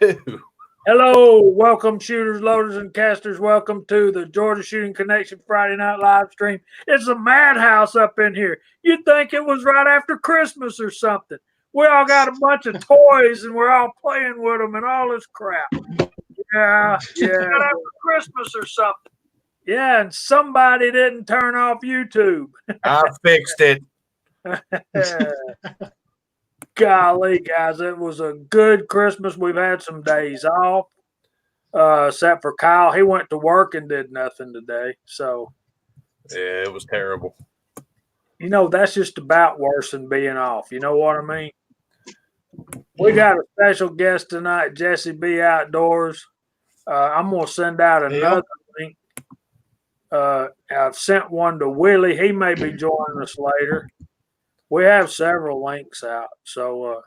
2. Hello, welcome shooters, loaders, and casters. Welcome to the Georgia Shooting Connection Friday night live stream. It's a madhouse up in here. You'd think it was right after Christmas or something. We all got a bunch of toys and we're all playing with them and all this crap. Yeah. Right after Christmas or something. Yeah, and somebody didn't turn off YouTube. I fixed it. Golly, guys, it was a good Christmas. We've had some days off, except for Kyle. He went to work and did nothing today. So, yeah, it was terrible. You know, that's just about worse than being off. You know what I mean? We got a special guest tonight, Jesse B. Outdoors. I'm going to send out another link. I've sent one to Willie. He may be joining us later. We have several links out. So,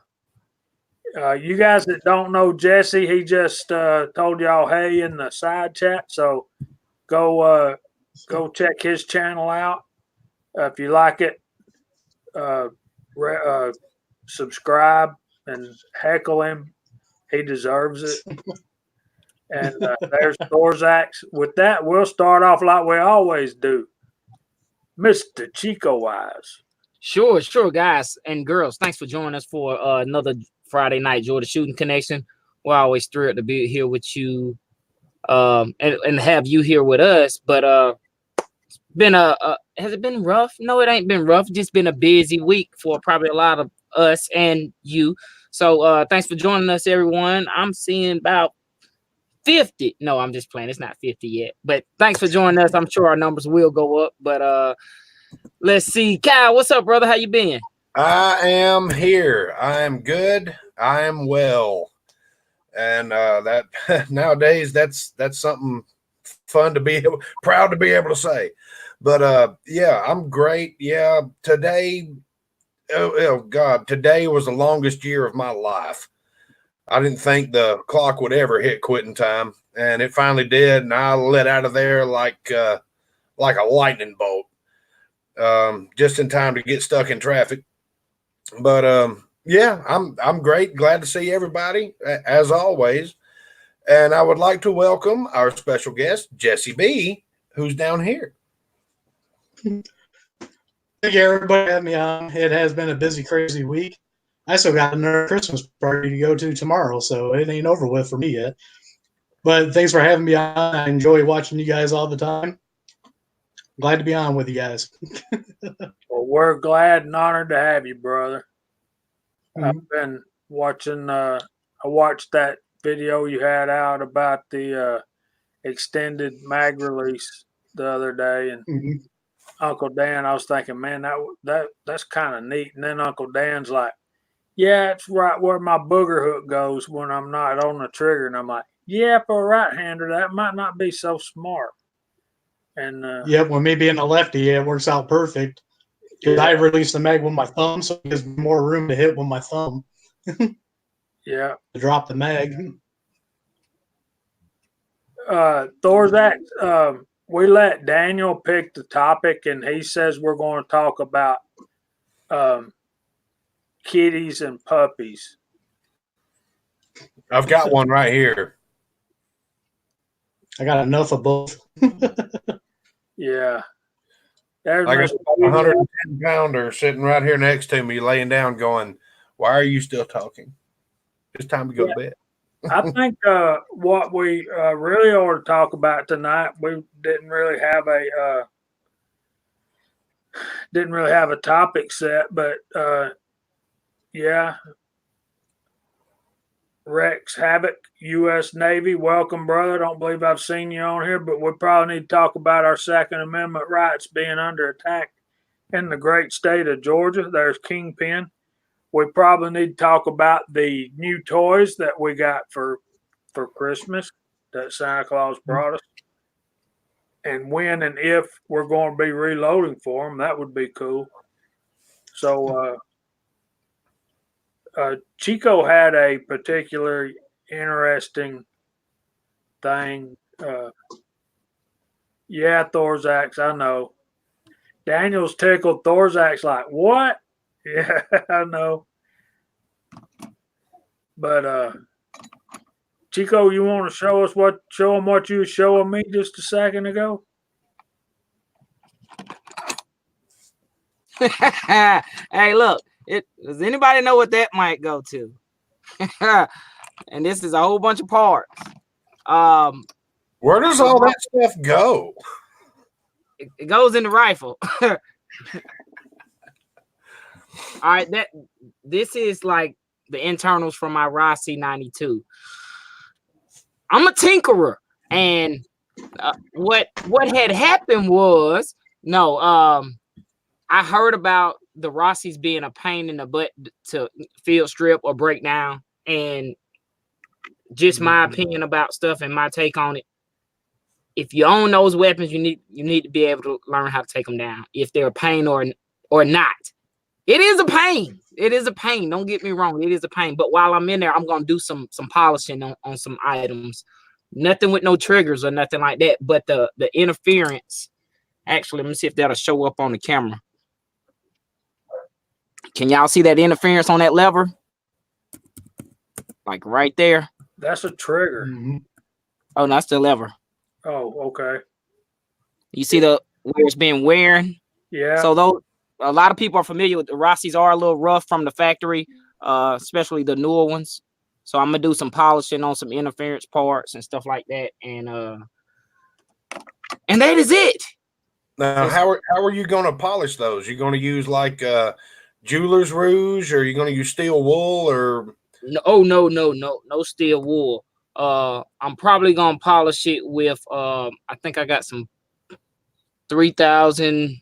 you guys that don't know Jesse, he just told y'all hey in the side chat. So go check his channel out. If you like it, subscribe and heckle him. He deserves it. And there's Thor's axe. With that, we'll start off like we always do. Mr. Chico Wise. Sure, guys and girls. Thanks for joining us for another Friday night Georgia Shooting Connection. We're always thrilled to be here with you and have you here with us. But it's been has it been rough? No, it ain't been rough. Just been a busy week for probably a lot of us and you. So thanks for joining us, everyone. I'm seeing about 50. No, I'm just playing. It's not 50 yet. But thanks for joining us. I'm sure our numbers will go up. But let's see. Kyle, what's up, brother? How you been? I am here. I am good. I am well. And that nowadays that's something fun to be proud to be able to say. But yeah, I'm great. Yeah, today, oh God, today was the longest year of my life. I didn't think the clock would ever hit quitting time, and it finally did. And I let out of there like a lightning bolt, just in time to get stuck in traffic. But yeah, I'm great. Glad to see everybody as always. And I would like to welcome our special guest, Jesse B, who's down here. Thank you, everybody, for having me on. It has been a busy, crazy week. I still got another Christmas party to go to tomorrow, so it ain't over with for me yet. But thanks for having me on. I enjoy watching you guys all the time. Glad to be on with you guys. Well, we're glad and honored to have you, brother. I've been watching. I watched that video you had out about the extended mag release the other day, and Uncle Dan. I was thinking, man, that's kind of neat. And then Uncle Dan's like, "Yeah, it's right where my booger hook goes when I'm not on the trigger." And I'm like, "Yeah, for a right-hander, that might not be so smart." And yep, well, me being a lefty, it works out perfect. Because I release the mag with my thumb, so it gives me more room to hit with my thumb. Yeah. To drop the mag. Thor's axe, we let Daniel pick the topic, and he says we're going to talk about kitties and puppies. I've got one right here. I got enough of both. Yeah. There's like a 110 pounder sitting right here next to me, laying down, going, "Why are you still talking? It's time to go to bed." I think what we really ought to talk about tonight, we didn't really have a topic set, but yeah. Rex Havoc, U.S. Navy, welcome, brother. Don't believe I've seen you on here, but we probably need to talk about our Second Amendment rights being under attack in the great state of Georgia. There's Kingpin. We probably need to talk about the new toys that we got for Christmas that Santa Claus brought us, and when and if we're going to be reloading for them. That would be cool. So, Chico had a particular interesting thing. Yeah, Thor's axe, I know. Daniel's tickled. Thor's axe like, what? Yeah, I know. But Chico, you want to show them what you were showing me just a second ago? Hey, look, does anybody know what that might go to? And this is a whole bunch of parts. Where does all that stuff go? It goes in the rifle. All right, this is like the internals from my Rossi 92. I'm a tinkerer, and what had happened was I heard about the Rossi's being a pain in the butt to field strip or break down, and just my opinion about stuff and my take on it. If you own those weapons, you need to be able to learn how to take them down, if they're a pain or not. It is a pain. It is a pain. Don't get me wrong. It is a pain. But while I'm in there, I'm gonna do some polishing on some items. Nothing with no triggers or nothing like that. But the interference. Actually, let me see if that'll show up on the camera. Can y'all see that interference on that lever? Like right there. That's a trigger. Mm-hmm. Oh, no, that's the lever. Oh, okay. You see where it's been wearing? Yeah. So though a lot of people are familiar with the Rossi's are a little rough from the factory, especially the newer ones. So I'm gonna do some polishing on some interference parts and stuff like that, and that is it. Now, how are you going to polish those? You going to use like jeweler's rouge, or are you going to use steel wool, or? No steel wool. I'm probably gonna polish it with I think I got some 3000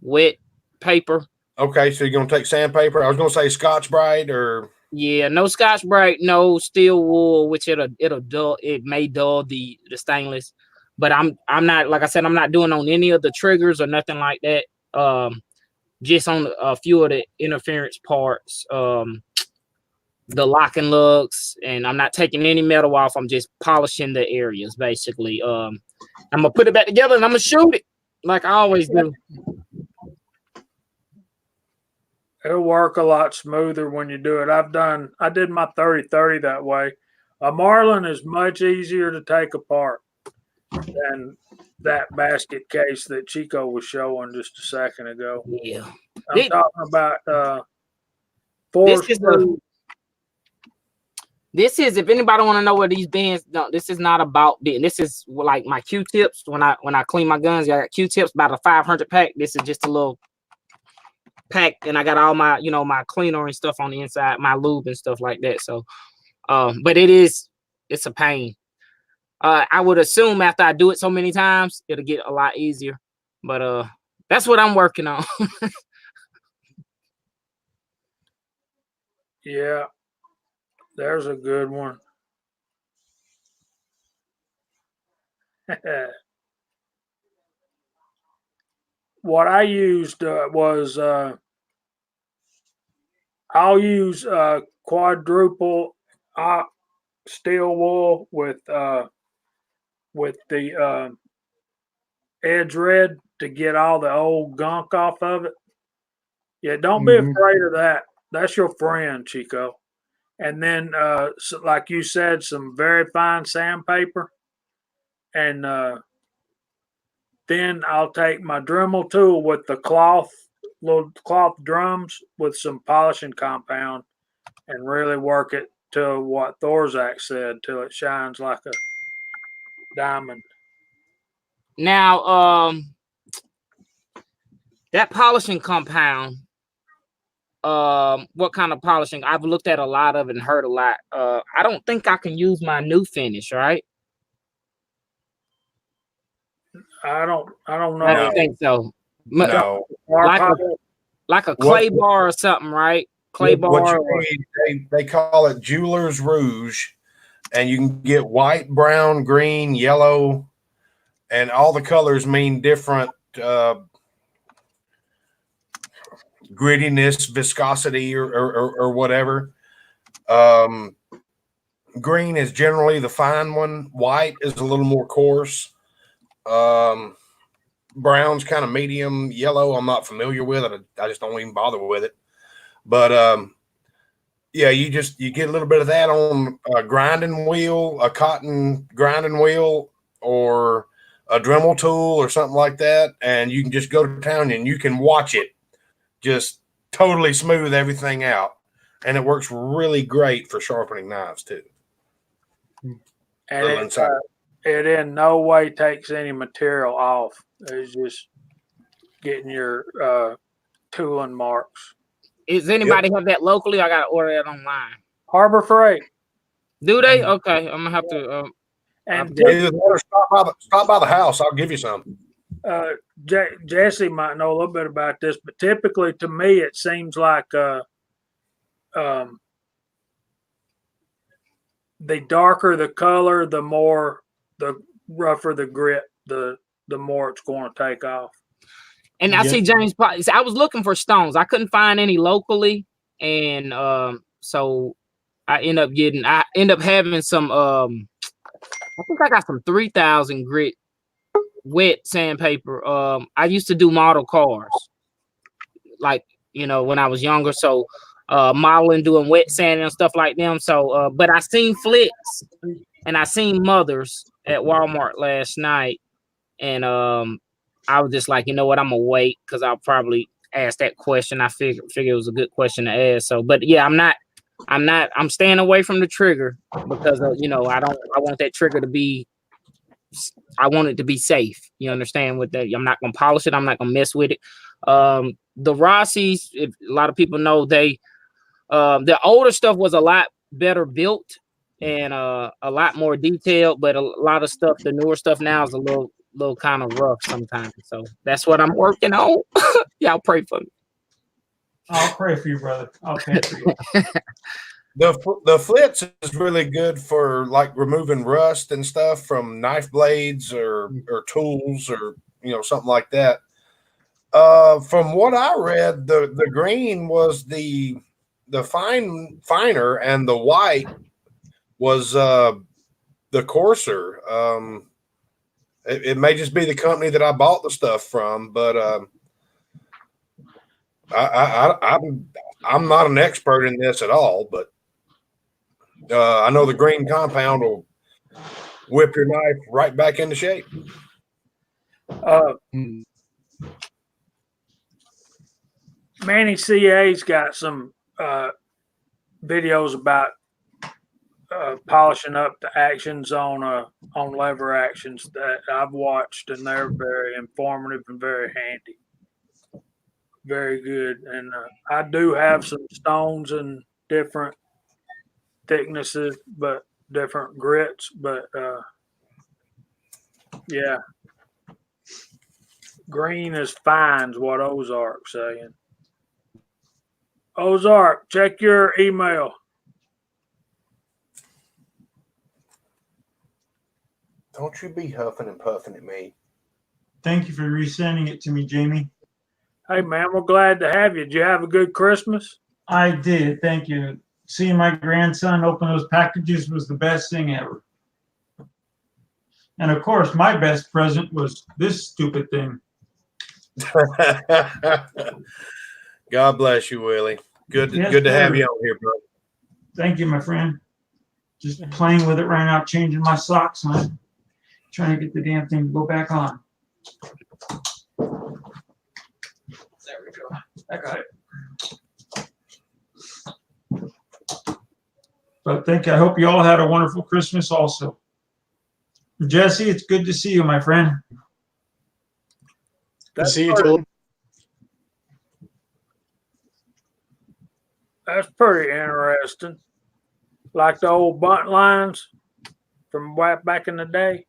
wet paper. Okay, so you're gonna take sandpaper. I was gonna say Scotch Brite, or yeah, no Scotch Brite, no steel wool, which it may dull the stainless. But I'm not, like I said, I'm not doing on any of the triggers or nothing like that. Just on a few of the interference parts, the lock and lugs, and I'm not taking any metal off. I'm just polishing the areas basically. I'm gonna put it back together and I'm gonna shoot it like I always do. It'll work a lot smoother when you do it. I did my 30-30 that way. A Marlin is much easier to take apart than that basket case that Chico was showing just a second ago. Yeah. I'm talking about force. This is, if anybody want to know what these bins, no, this is not about bend. This is like my Q-tips. When I clean my guns, I got Q-tips, about a 500 pack. This is just a little pack, and I got all my, my cleaner and stuff on the inside, my lube and stuff like that. So, but it's a pain. I would assume after I do it so many times, it'll get a lot easier. But that's what I'm working on. Yeah, there's a good one. What I used was I'll use quadruple steel wool with the edge red to get all the old gunk off of it. Yeah, don't be afraid of that. That's your friend, Chico. And then, so like you said, some very fine sandpaper. And then I'll take my Dremel tool with the little cloth drums with some polishing compound and really work it to what Thorzak said, till it shines like a diamond. Now, that polishing compound, what kind of polishing? I've looked at a lot of it and heard a lot. I don't think I can use my new finish, right? I don't know. I don't think so. no. Like a clay bar or something, right? Clay bar. They call it jeweler's rouge, and you can get white, brown, green, yellow, and all the colors mean different grittiness, viscosity, or whatever. Green is generally the fine one. White is a little more coarse. Brown's kind of medium. Yellow, I'm not familiar with it. I just don't even bother with it. But yeah, you get a little bit of that on a grinding wheel, a cotton grinding wheel, or a Dremel tool or something like that, and you can just go to town and you can watch it just totally smooth everything out, and it works really great for sharpening knives too. And it in no way takes any material off. It's just getting your tooling marks. Is anybody have that locally? I gotta order that online. Harbor Freight. Do they? Okay, I'm gonna have to. And stop by the house. I'll give you some. Jesse might know a little bit about this, but typically to me it seems like the darker the color, the rougher the grip, the more it's going to take off. And I see James. I was looking for stones. I couldn't find any locally, and so I end up having some. I think I got some 3000 grit wet sandpaper. I used to do model cars, like when I was younger. So modeling, doing wet sanding and stuff like them. So, but I seen Flicks and I seen Mothers at Walmart last night, and I was just like, you know what, I'm gonna wait because I'll probably ask that question. I figure it was a good question to ask. So, but yeah, I'm staying away from the trigger because I want that trigger to be. I want it to be safe. You understand? With that, I'm not gonna polish it. I'm not gonna mess with it. The Rossies, if a lot of people know, the older stuff was a lot better built and a lot more detailed, but a lot of stuff, the newer stuff now is a little kind of rough sometimes. So that's what I'm working on. Y'all pray for me. I'll pray for you, brother. I'll pray for you. The Flitz is really good for like removing rust and stuff from knife blades or tools or something like that. From what I read, the green was the finer, and the white was the coarser. It may just be the company that I bought the stuff from, but I'm not an expert in this at all. But I know the green compound will whip your knife right back into shape. Manny CA's got some videos about polishing up the actions on lever actions that I've watched, and they're very informative and very handy. Very good. And I do have some stones and different thicknesses, but different grits. But yeah, green is fine's what Ozark's saying. Ozark, check your email. Don't you be huffing and puffing at me. Thank you for resending it to me, Jamie. Hey, man, we're glad to have you. Did you have a good Christmas? I did. Thank you. Seeing my grandson open those packages was the best thing ever. And of course, my best present was this stupid thing. God bless you, Willie. Good to have you on here, bro. Thank you, my friend. Just playing with it right now, changing my socks, man. Trying to get the damn thing to go back on. There we go. I got it. But I hope you all had a wonderful Christmas also. Jesse, it's good to see you, my friend. Good to see you, too. That's pretty interesting. Like the old bunt lines from back in the day.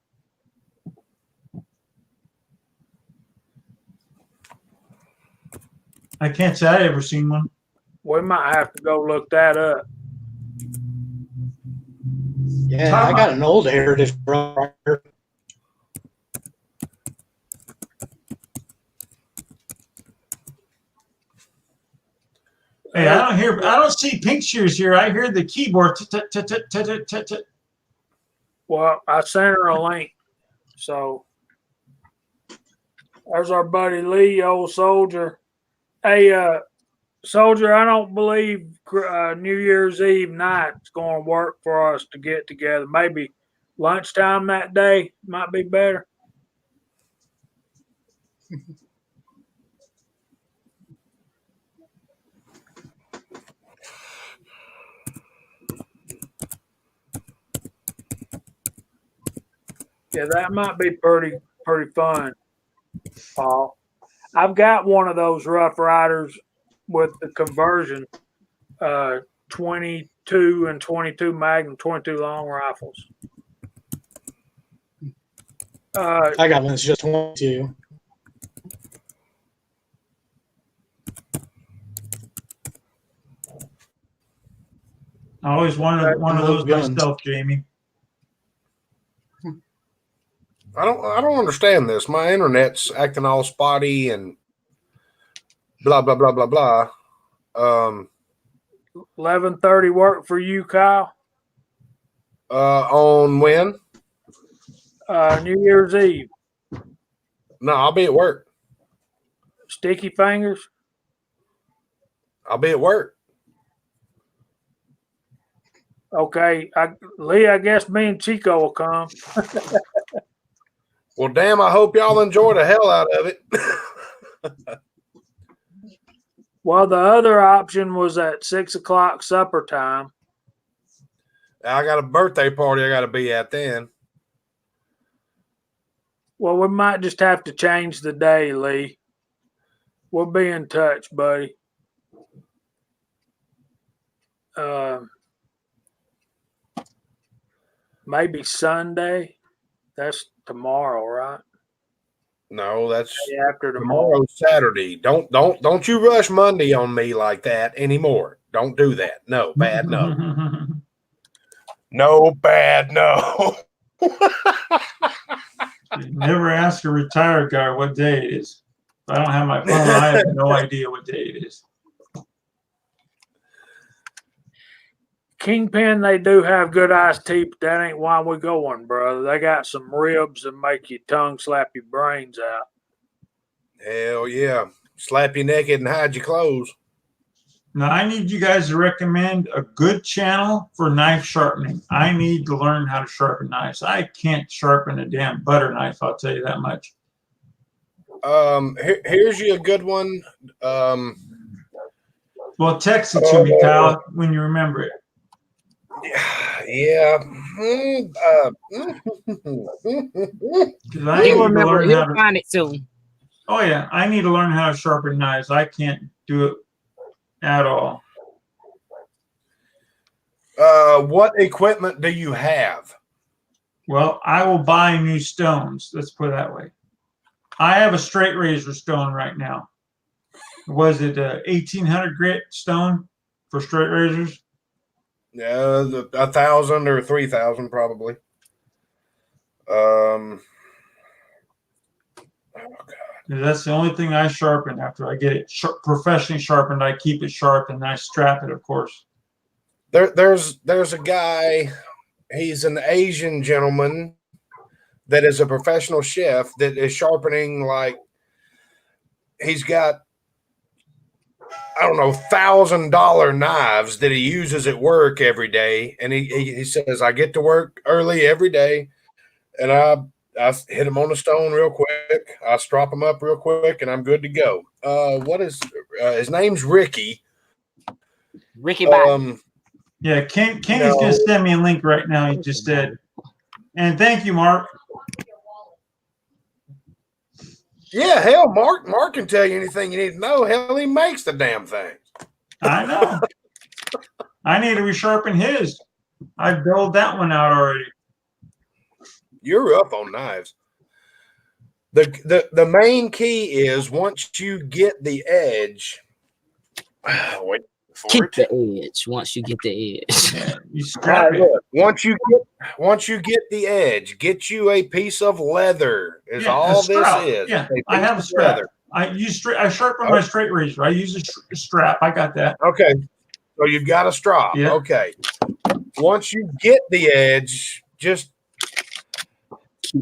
I can't say I ever seen one. We might have to go look that up. Yeah, I got an old heritage from here. Hey, I don't see pink shoes here. I hear the keyboard. Well, I sent her a link. So there's our buddy Lee, old soldier. Hey, Soldier, I don't believe New Year's Eve night's going to work for us to get together. Maybe lunchtime that day might be better. Yeah, that might be pretty fun, Paul. I've got one of those Rough Riders with the conversion, 22 and 22 Magnum, 22 long rifles. I got one that's just 22. I always wanted one of those Guns. myself, Jamie. I don't understand this. My internet's acting all spotty and blah blah blah blah blah. 11:30 work for you, Kyle? On when? New Year's Eve. No, I'll be at work. Sticky fingers. I'll be at work. Okay, Lee, I guess me and Chico will come. Well, damn, I hope y'all enjoy the hell out of it. Well, the other option was at 6 o'clock supper time. I got a birthday party I got to be at then. Well, we might just have to change the day, Lee. We'll be in touch, buddy. Maybe Sunday. That's tomorrow, right? No, that's Day after tomorrow. tomorrow's Saturday. Don't you rush Monday on me like that anymore. Don't do that. No, bad no. No, bad no. Never ask a retired guy what day it is. If I don't have my phone, I have no idea what day it is. Kingpin, they do have good iced tea, but that ain't why we're going, brother. They got some ribs that make your tongue slap your brains out. Hell yeah. Slap you naked and hide your clothes. Now, I need you guys to recommend a good channel for knife sharpening. I need to learn how to sharpen knives. I can't sharpen a damn butter knife, I'll tell you that much. Here's you a good one. Well, text it to me, Kyle, when you remember it. Yeah. 'Cause I need He'll to remember. learn He'll how to. find it soon. Oh yeah, I need to learn how to sharpen knives. I can't do it at all. What equipment do you have? Well, I will buy new stones. Let's put it that way. I have a straight razor stone right now. Was it a 1800 grit stone for straight razors? Yeah, 1,000 or 3,000 probably. Oh God. That's the only thing I sharpen after I get it professionally sharpened. I keep it sharp and I strap it, of course. There's a guy. He's an Asian gentleman that is a professional chef that is sharpening, like, he's got, I don't know, $1,000 knives that he uses at work every day. And he says, I get to work early every day and I hit him on the stone real quick. I strop him up real quick and I'm good to go. What is his name's Ricky. Ricky Biden. Yeah, Kenny's going to send me a link right now. He just said. And thank you, Mark. Yeah, hell, Mark can tell you anything you need to know. Hell, he makes the damn thing. I know. I need to resharpen his. I built that one out already. You're up on knives. The main key is once you get the edge. Wait for Keep it. the edge once you get the edge. Yeah, you scrap it. Look, once you get the edge, get you a piece of leather. Is Yeah, all a strap. this is. Yeah, a I piece have a of strap. leather. I sharpen my straight razor. I use a strap. I got that. Okay, so you've got a strap. Yeah. Okay. Once you get the edge, just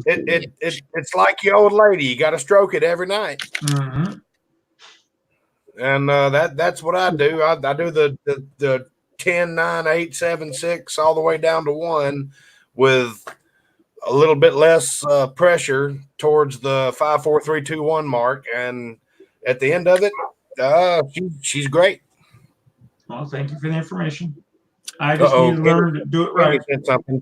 it's like your old lady. You got to stroke it every night. Mm-hmm. and that's what I do. I do the 10, 9, 8, 7, 6 all the way down to 1 with a little bit less pressure towards the 5, 4, 3, 2, 1 mark, and at the end of it, she's great. Well, thank you for the information. I just need to Kenny- learn to do it Kenny right. said something.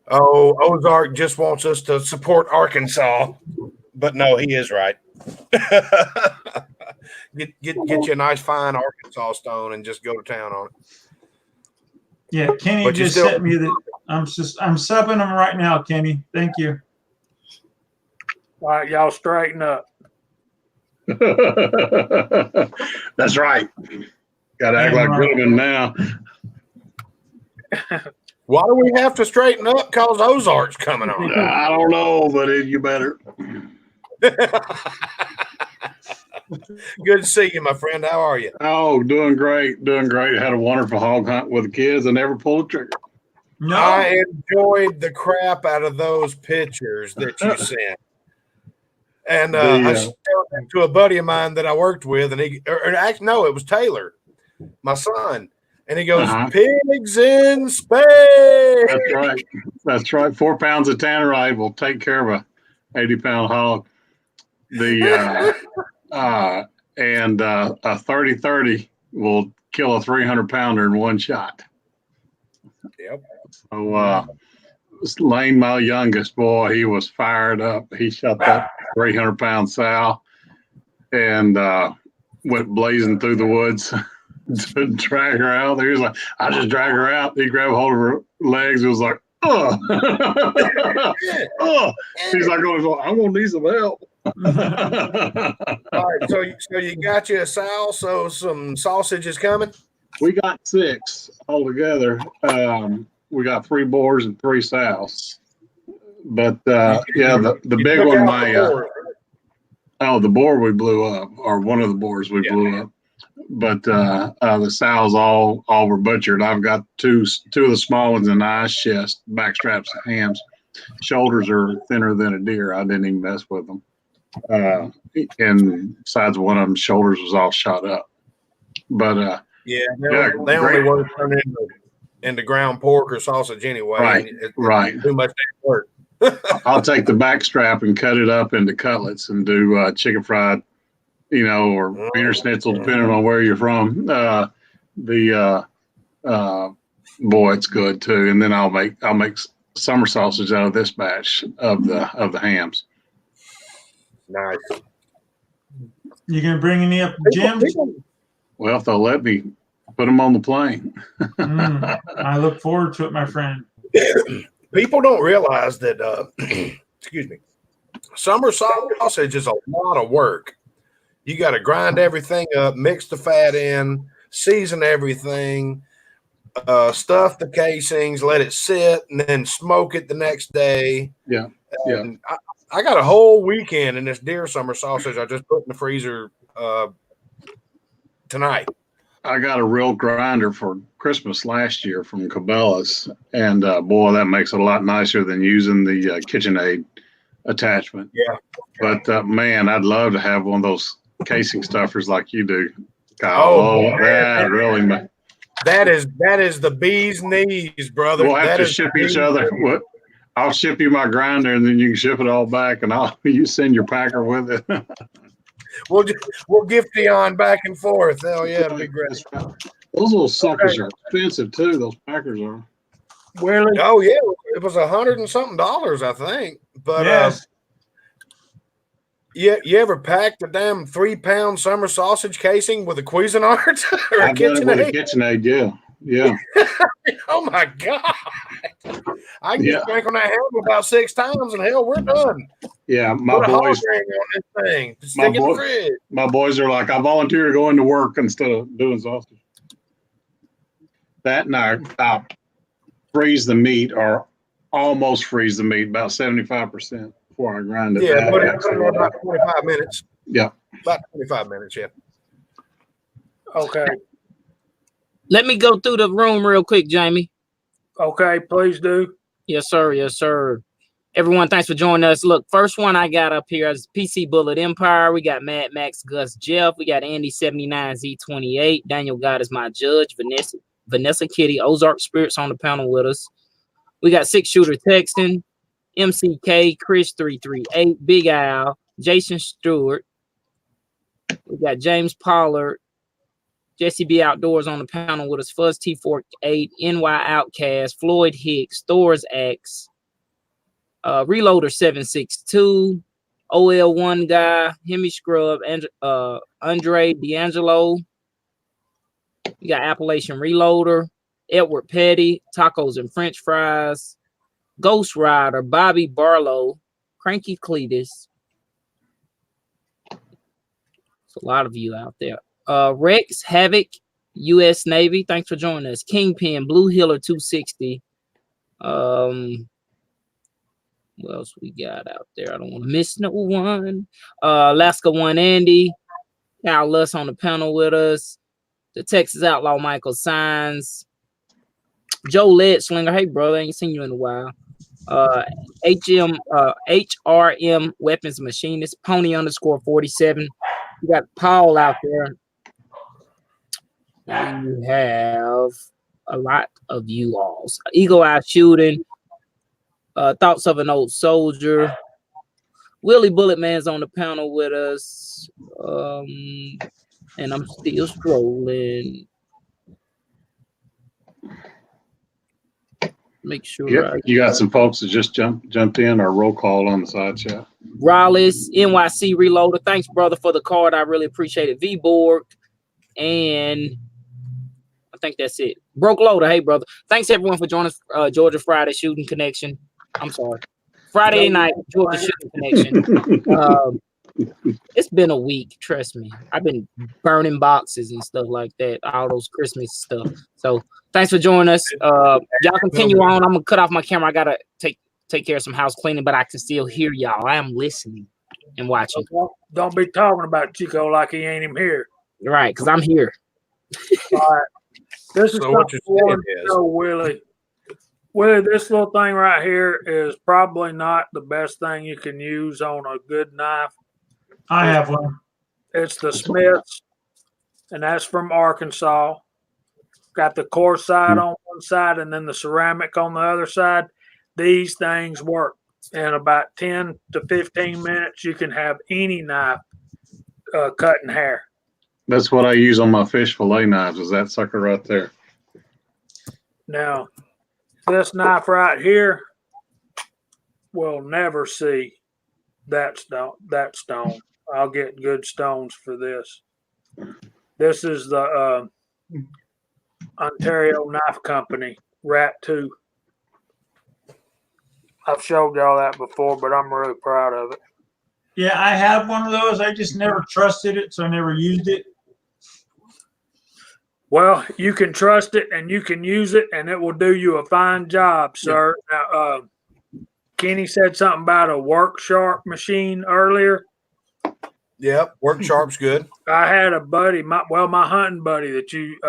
Oh, Ozark just wants us to support Arkansas, but no, he is right. get you a nice fine Arkansas stone and just go to town on it. Yeah, Kenny But you just still- sent me the. I'm subbing them right now, Kenny. Thank you. All right, y'all straighten up. That's right. Got to act like gentlemen now. Why do we have to straighten up? Because Ozark's coming on. I don't know, but you better. Good to see you, my friend. How are you? Oh, doing great, doing great. Had a wonderful hog hunt with the kids. I never pulled a trigger. No, I enjoyed the crap out of those pictures that you sent. And I showed them to a buddy of mine that I worked with, and actually, no, it was Taylor, my son. And he goes, pigs in space. That's right. That's right. 4 pounds of tannerite will take care of a 80-pound hog. The and a 30-30 will kill a 300-pounder in one shot. Yep. So Lane, my youngest boy, he was fired up. He shot that 300-pound sow and went blazing through the woods to drag her out. He was like, I just drag her out. He grabbed hold of her legs. It was like, oh. Oh. He's like, I'm going to need some help. All right, so you got you a sow, so some sausage is coming? We got 6 altogether. We got 3 boars and 3 sows. But yeah, the big one, the boar we blew up, or one of the boars we blew up. But the sows all were butchered. I've got two of the small ones in the ice chest, back straps and hams. Shoulders are thinner than a deer. I didn't even mess with them. And besides one of them, shoulders was all shot up. But they only work turning into ground pork or sausage anyway. Right. Too much work. I'll take the back strap and cut it up into cutlets and do chicken fried, or wiener schnitzel, depending on where you're from. Boy, it's good too. And then I'll make summer sausage out of this batch of the hams. Nice. You gonna bring any up, Jim? Well, if they'll let me put them on the plane. I look forward to it, my friend. People don't realize that, excuse me, summer sausage is a lot of work. You got to grind everything up, mix the fat in, season everything, stuff the casings, let it sit, and then smoke it the next day. Yeah. And I got a whole weekend in this deer summer sausage I just put in the freezer tonight. I got a real grinder for Christmas last year from Cabela's, and boy, that makes it a lot nicer than using the KitchenAid attachment. Yeah. But man, I'd love to have one of those casing stuffers like you do, Kyle. Oh, that really. That is the bee's knees, brother. We'll have to ship each other. I'll ship you my grinder, and then you can ship it all back, and you send your packer with it. We'll gift Dion back and forth. Hell yeah, it'd be great. Those little suckers are expensive too. Those packers are. Really? Oh yeah, it was $100 and something, I think. But Yes. you ever packed a damn 3-pound summer sausage casing with a Cuisinart or a I've done it with a KitchenAid? KitchenAid, yeah. Oh my god! I can just crank on that handle about 6 times, and hell, we're done. Yeah, Put a hog ring on this thing. Stick it in the fridge. My boys are like, I volunteer to go into work instead of doing sausage. That and I freeze the meat, or almost freeze the meat, about 75% before I grind it. Yeah, put it in about 25 minutes. Yeah. About 25 minutes, yeah. Okay. Let me go through the room real quick, Jamie. Okay, please do. Yes, sir. Yes, sir. Everyone, thanks for joining us. Look, first one I got up here is PC Bullet Empire. We got Mad Max Gus Jeff. We got Andy 79Z28. Daniel God is my judge. Vanessa Kitty, Ozark Spirits on the panel with us. We got Six Shooter Texan, MCK, Chris 338, Big Al, Jason Stewart. We got James Pollard, Jesse B Outdoors on the panel with us. Fuzz T48, NY Outcast, Floyd Hicks, Thor's X. Reloader 762, OL1 guy, Hemi Scrub, and Andre D'Angelo. You got Appalachian Reloader, Edward Petty, Tacos and French Fries, Ghost Rider, Bobby Barlow, Cranky Cletus. It's a lot of you out there. Rex Havoc, U.S. Navy. Thanks for joining us. Kingpin, Blue Hiller 260. What else we got out there? I don't want to miss no one. Alaska One Andy, Al Luss on the panel with us. The Texas Outlaw Michael Signs, Joe Leadslinger. Hey, brother, ain't seen you in a while. HRM Weapons Machinist, Pony _47. You got Paul out there. And you have a lot of you alls. Eagle Eye Shooting. Thoughts of an Old Soldier. Willie Bullet Man's on the panel with us. And I'm still scrolling. Make sure. Yeah, you got some folks that just jumped in our roll call on the side chat. Raleigh, NYC Reloader. Thanks, brother, for the card. I really appreciate it. V-Borg. And I think that's it. Broke Loader. Hey, brother. Thanks, everyone, for joining us. Georgia Friday Shooting Connection. I'm sorry. Friday night, Georgia Shooting Connection. It's been a week, trust me. I've been burning boxes and stuff like that, all those Christmas stuff. So thanks for joining us. Y'all continue on. I'm gonna cut off my camera. I gotta take care of some house cleaning, but I can still hear y'all. I am listening and watching. Don't be talking about Chico like he ain't even here. Right, because I'm here. All right. This is So what you're saying is, Willie. Willie, this little thing right here is probably not the best thing you can use on a good knife. I have one. It's the Smiths, and that's from Arkansas. Got the coarse side on one side and then the ceramic on the other side. These things work. In about 10 to 15 minutes, you can have any knife cutting hair. That's what I use on my fish fillet knives, is that sucker right there. Now, this knife right here will never see that stone. I'll get good stones for this. This is the Ontario Knife Company Rat 2. I've showed y'all that before, but I'm really proud of it. Yeah, I have one of those. I just never trusted it, so I never used it. Well, you can trust it and you can use it, and it will do you a fine job, sir. Now, Kenny said something about a work sharp machine earlier. Yep, work sharp's good. I had a buddy, my hunting buddy that you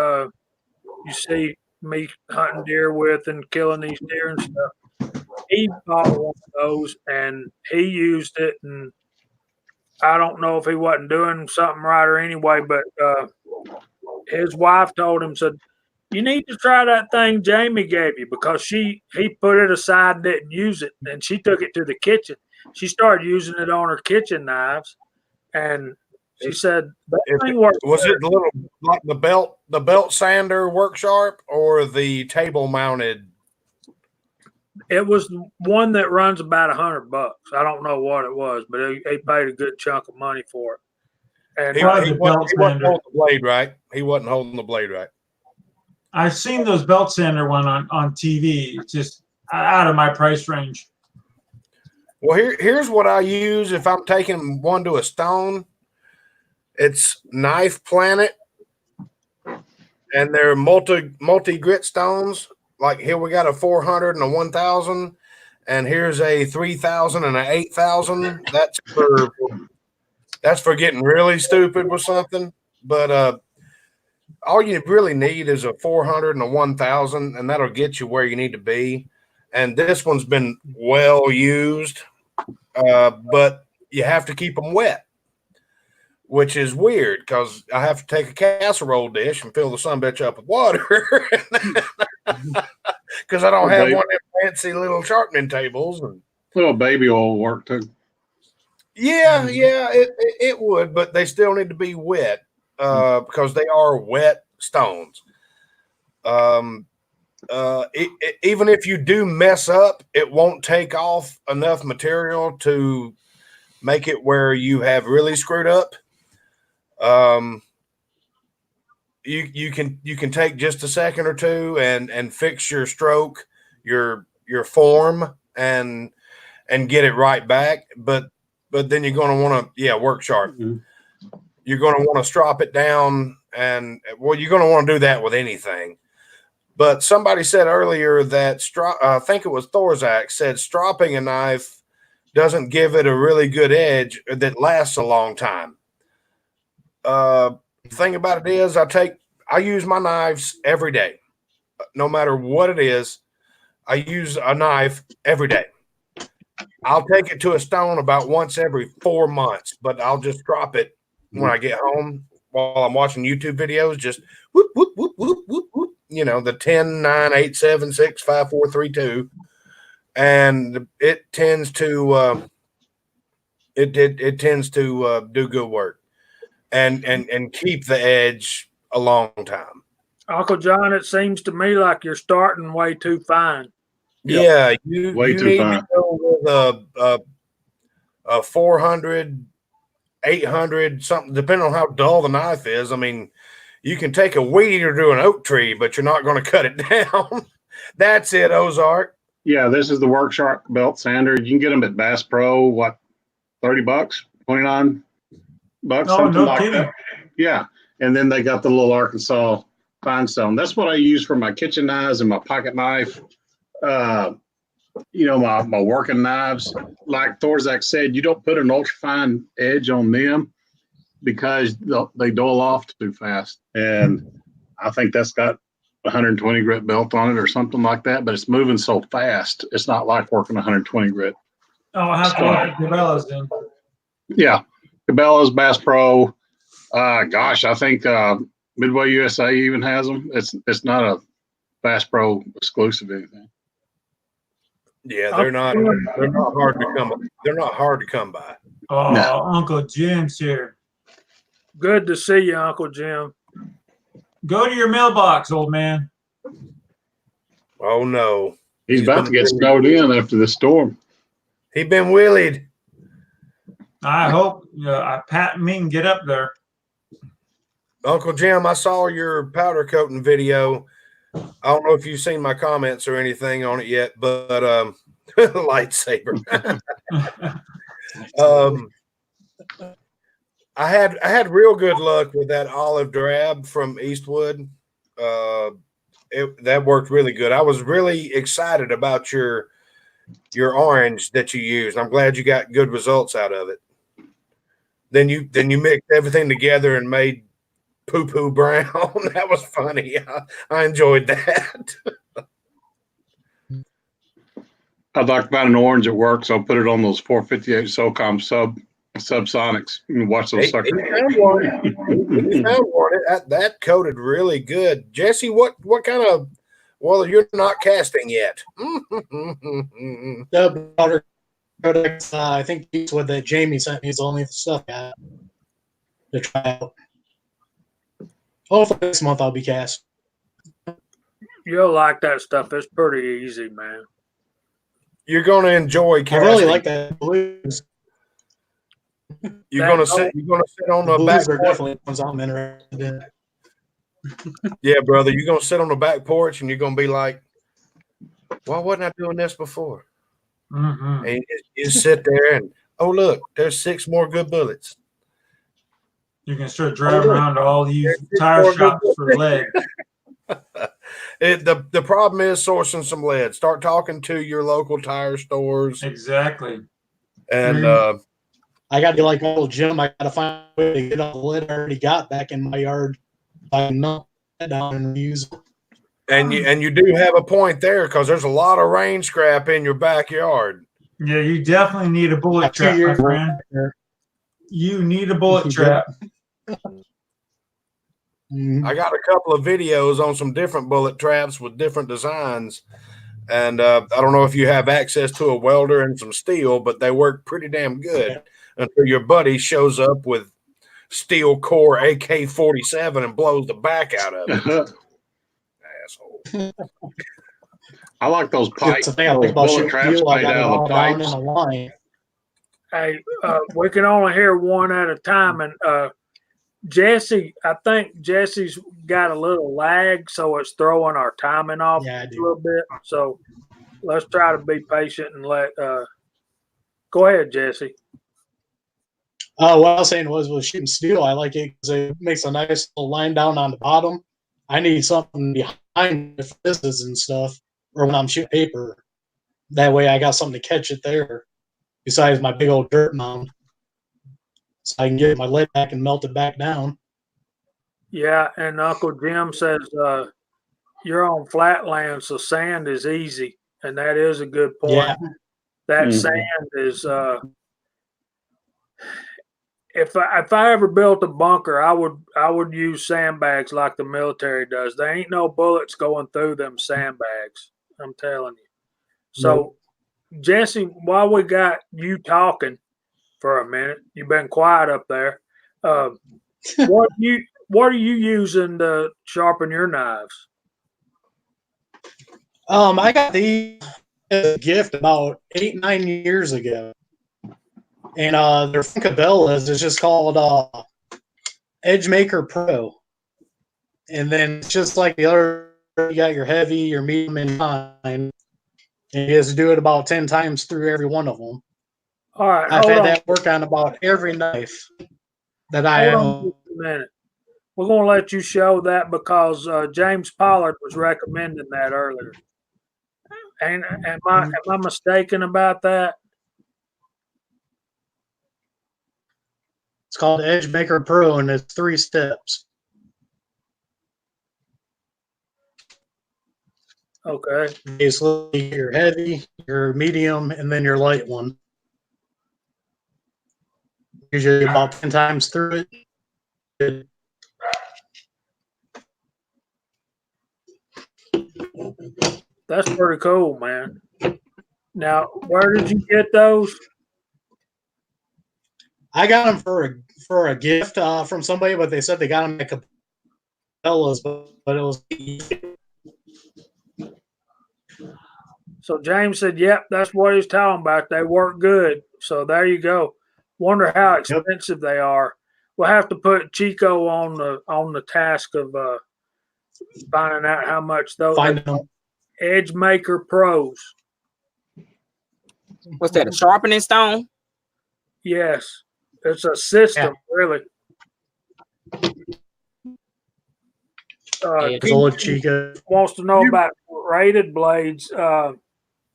see me hunting deer with and killing these deer and stuff. He bought one of those and he used it, and I don't know if he wasn't doing something right or anyway, but his wife told him, said, "You need to try that thing Jamie gave you," because he put it aside and didn't use it, and she took it to the kitchen. She started using it on her kitchen knives, and she said that thing worked. Was it the little, like the belt sander work sharp, or the table mounted? It was one that runs about $100. I don't know what it was, but he paid a good chunk of money for it. And He wasn't holding the blade right. He wasn't holding the blade right. I've seen those belt sander one on TV. It's just out of my price range. Well, here's what I use if I'm taking one to a stone. It's Knife Planet, and they're multi grit stones. Like here we got a 400 and a 1,000, and here's a 3,000 and a 8,000. That's for getting really stupid with something. But all you really need is a 400 and a 1,000, and that'll get you where you need to be. and this one's been well used, but you have to keep them wet, which is weird because I have to take a casserole dish and fill the sumbitch up with water because I don't have one of them fancy little sharpening tables. And little baby oil work too. yeah, it would, but they still need to be wet because they are wet stones. Even if you do mess up, it won't take off enough material to make it where you have really screwed up. You can take just a second or two and fix your stroke, your form, and get it right back. But then you're going to want to work sharp. Mm-hmm. You're going to want to strop it down, and you're going to want to do that with anything. But somebody said earlier that I think it was Thor's axe said stropping a knife doesn't give it a really good edge that lasts a long time. Thing about it is I use my knives every day. No matter what it is, I use a knife every day. I'll take it to a stone about once every 4 months, but I'll just drop it when I get home while I'm watching YouTube videos. Just whoop, whoop, whoop, whoop, whoop, whoop. You know, the 10, 9, 8, 7, 6, 5, 4, 3, 2. And it tends to it tends to do good work and keep the edge a long time. Uncle John, it seems to me like you're starting way too fine. Yeah, you need to go with a 400, 800, something, depending on how dull the knife is. I mean, you can take a weed eater to an oak tree, but you're not going to cut it down. That's it, Ozark. Yeah, this is the Work Sharp belt sander. You can get them at Bass Pro, what, $30, $29, something like that. Yeah, and then they got the little Arkansas fine stone. That's what I use for my kitchen knives and my pocket knife. You know, my working knives. Like Thorzak said, you don't put an ultra fine edge on them because they dull off too fast. And I think that's got 120 grit belt on it or something like that, but it's moving so fast. It's not like working 120 grit. Oh, I'll have to look at Cabela's then. Yeah. Cabela's, Bass Pro. Gosh, I think Midway USA even has them. It's not a Bass Pro exclusive anything. Yeah, they're not hard to come. They're not hard to come by. Oh, no. Uncle Jim's here. Good to see you, Uncle Jim. Go to your mailbox, old man. Oh no, he's about to get snowed in after the storm. He's been willied. I hope Pat and me can get up there. Uncle Jim, I saw your powder coating video. I don't know if you've seen my comments or anything on it yet, but lightsaber. I had real good luck with that olive drab from Eastwood. That worked really good. I was really excited about your orange that you used. I'm glad you got good results out of it. Then you mixed everything together and made poo-poo brown. That was funny. I enjoyed that. I'd like to find an orange that works. I'll put it on those 458 SOCOM subsonics and watch those suckers. He found one. That coated really good. Jesse, what kind of? Well, you're not casting yet. The powder products, I think it's what that Jamie sent me is only the stuff I got to try out. Hopefully this month I'll be cast. You'll like that stuff. It's pretty easy, man. You're going to enjoy casting. I really like that blues. You're going to sit on the back porch. Definitely ones I'm interested in. Yeah, brother. You're going to sit on the back porch and you're going to be like, why wasn't I doing this before? Mm-hmm. And you sit there and, oh, look, there's 6 more good bullets. You can start driving around to all these tire shops for lead. The problem is sourcing some lead. Start talking to your local tire stores. Exactly. And I got to be like old Jim. I got to find a way to get all the lead I already got back in my yard. I can melt that down and use it. And you do have a point there because there's a lot of rain scrap in your backyard. Yeah, you definitely need a bullet trap, my friend. You need a bullet trap. I got a couple of videos on some different bullet traps with different designs. And I don't know if you have access to a welder and some steel, but they work pretty damn good until your buddy shows up with steel core AK-47 and blows the back out of it. Asshole. I like those pipe bullet traps made out of the pipes. Hey, we can only hear one at a time. And Jesse, I think Jesse's got a little lag, so it's throwing our timing off a little bit. So let's try to be patient and let go ahead, Jesse. What I was saying was with shooting steel, I like it because it makes a nice little line down on the bottom. I need something behind the fizzes and stuff, or when I'm shooting paper. That way I got something to catch it there, besides my big old dirt mound. So I can get my lead back and melt it back down. Yeah, and Uncle Jim says you're on flatland, so sand is easy, and that is a good point. Yeah. That sand is if I ever built a bunker, I would use sandbags like the military does. There ain't no bullets going through them sandbags. I'm telling you. So, Jesse, while we got you talking for a minute, you've been quiet up there. What are you using to sharpen your knives? I got these as a gift about 8-9 years ago. And they're from Cabela's. It's just called EdgeMaker Pro. And then it's just like the other, you got your heavy, your medium, and fine. And you just do it about 10 times through every one of them. All right. I've had that work on about every knife that I own. Just a minute. We're going to let you show that because James Pollard was recommending that earlier. Am I mistaken about that? It's called EdgeMaker Pro, and it's 3 steps. Okay. Basically, your heavy, your medium, and then your light one. Usually about 10 times through it. That's pretty cool, man. Now, where did you get those? I got them for a gift from somebody, but they said they got them at Cabela's, but it was. So James said, "Yep, that's what he's talking about. They work good." So there you go. Wonder how expensive they are. We'll have to put Chico on the task of finding out how much those EdgeMaker Pros. What's that? A sharpening stone? Yes. It's a system, really. Chico wants to know about rated blades.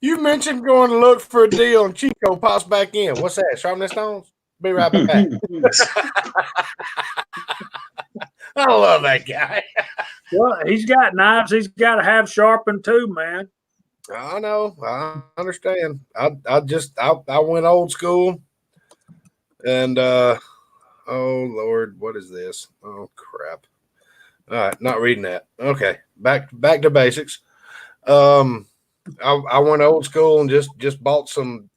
You mentioned going to look for a deal, and Chico pops back in. What's that? Sharpening stones? Be right back. I love that guy. Well, he's got knives. He's got to have sharpened too, man. I know. I understand. I went old school. And oh Lord, what is this? Oh crap. All right, not reading that. Okay, back to basics. I went old school and just bought some.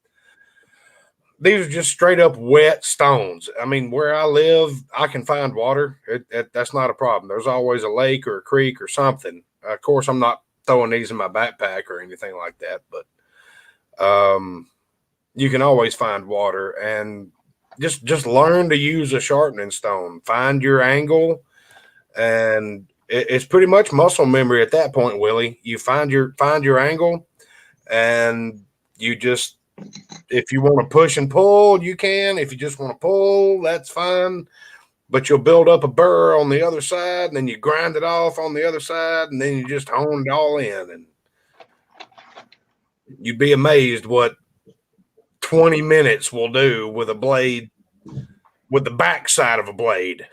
These are just straight up wet stones. I mean, where I live, I can find water. That's not a problem. There's always a lake or a creek or something. Of course, I'm not throwing these in my backpack or anything like that, but you can always find water and just learn to use a sharpening stone. Find your angle, and it's pretty much muscle memory at that point, Willie. You find your angle, and you just, if you want to push and pull, you can. If you just want to pull, that's fine. But you'll build up a burr on the other side, and then you grind it off on the other side, and then you just hone it all in. And you'd be amazed what 20 minutes will do with a blade, with the backside of a blade.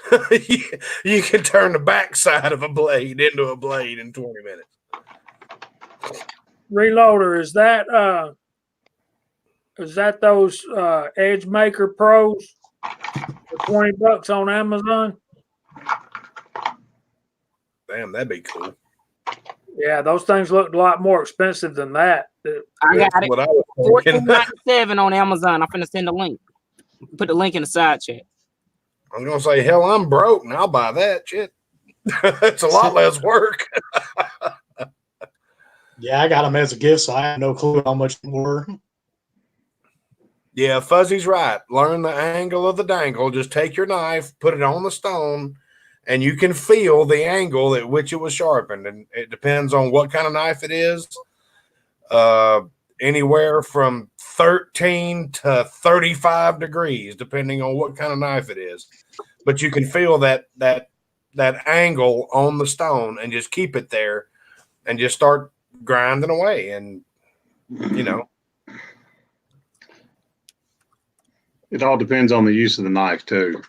You can turn the backside of a blade into a blade in 20 minutes. Reloader, is that those Edge Maker Pros for $20 on Amazon? Damn, that'd be cool. Yeah, those things look a lot more expensive than that. I got That's it. what I was thinking. $14.97 on Amazon. I'm finna send the link. Put the link in the side chat. I was gonna say, hell, I'm broke and I'll buy that shit. It's a lot less work. Yeah, I got them as a gift, so I have no clue how much more. Yeah, Fuzzy's right. Learn the angle of the dangle. Just take your knife, put it on the stone, and you can feel the angle at which it was sharpened. And it depends on what kind of knife it is. Anywhere from 13 to 35 degrees, depending on what kind of knife it is. But you can feel that angle on the stone and just keep it there and just start grinding away. And, you know. It all depends on the use of the knife too.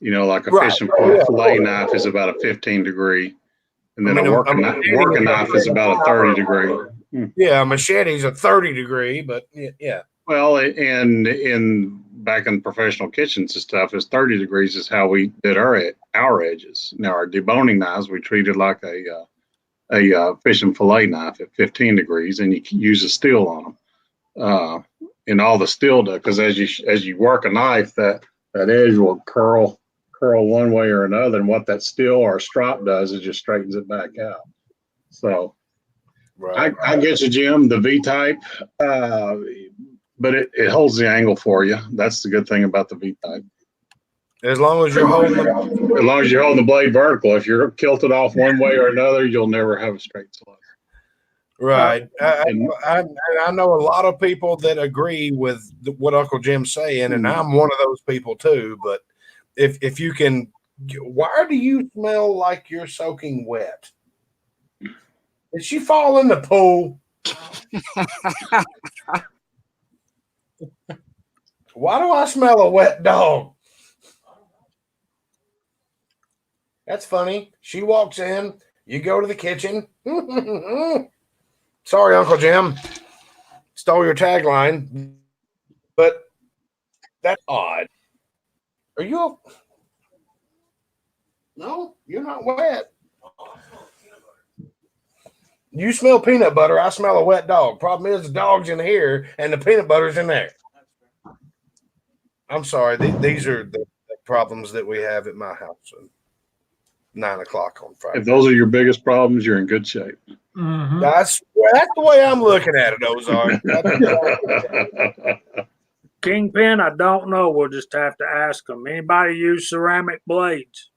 You know, like a Right. fishing fillet knife is about a 15 degree, and then a working knife is about a 30 degree. Yeah, a machete's a 30 degree, but yeah. Well, and in back in professional kitchens and stuff, is 30 degrees is how we did our edges. Now our deboning knives we treated like a fishing fillet knife at 15 degrees, and you can use a steel on them. And all the steel does, because as you work a knife, that edge will curl one way or another, and what that steel or strop does is just straightens it back out. So, right. I get you, Jim. The V type, but it holds the angle for you. That's the good thing about the V type. As long as you're holding the blade vertical. If you're tilted off one way or another, you'll never have a straight slice. Right. I know a lot of people that agree with what Uncle Jim's saying, and I'm one of those people too. But if you can, why do you smell like you're soaking wet? Did she fall in the pool? Why do I smell a wet dog? That's funny. She walks in, you go to the kitchen. Sorry, Uncle Jim. Stole your tagline, but that's odd. Are you? No, you're not wet. You smell peanut butter. I smell a wet dog. Problem is, the dog's in here and the peanut butter's in there. I'm sorry. These are the problems that we have at my house at 9 o'clock on Friday. If those are your biggest problems, you're in good shape. Mm-hmm. That's the way I'm looking at it, Ozark. Kingpin, I don't know. We'll just have to ask them. Anybody use ceramic blades?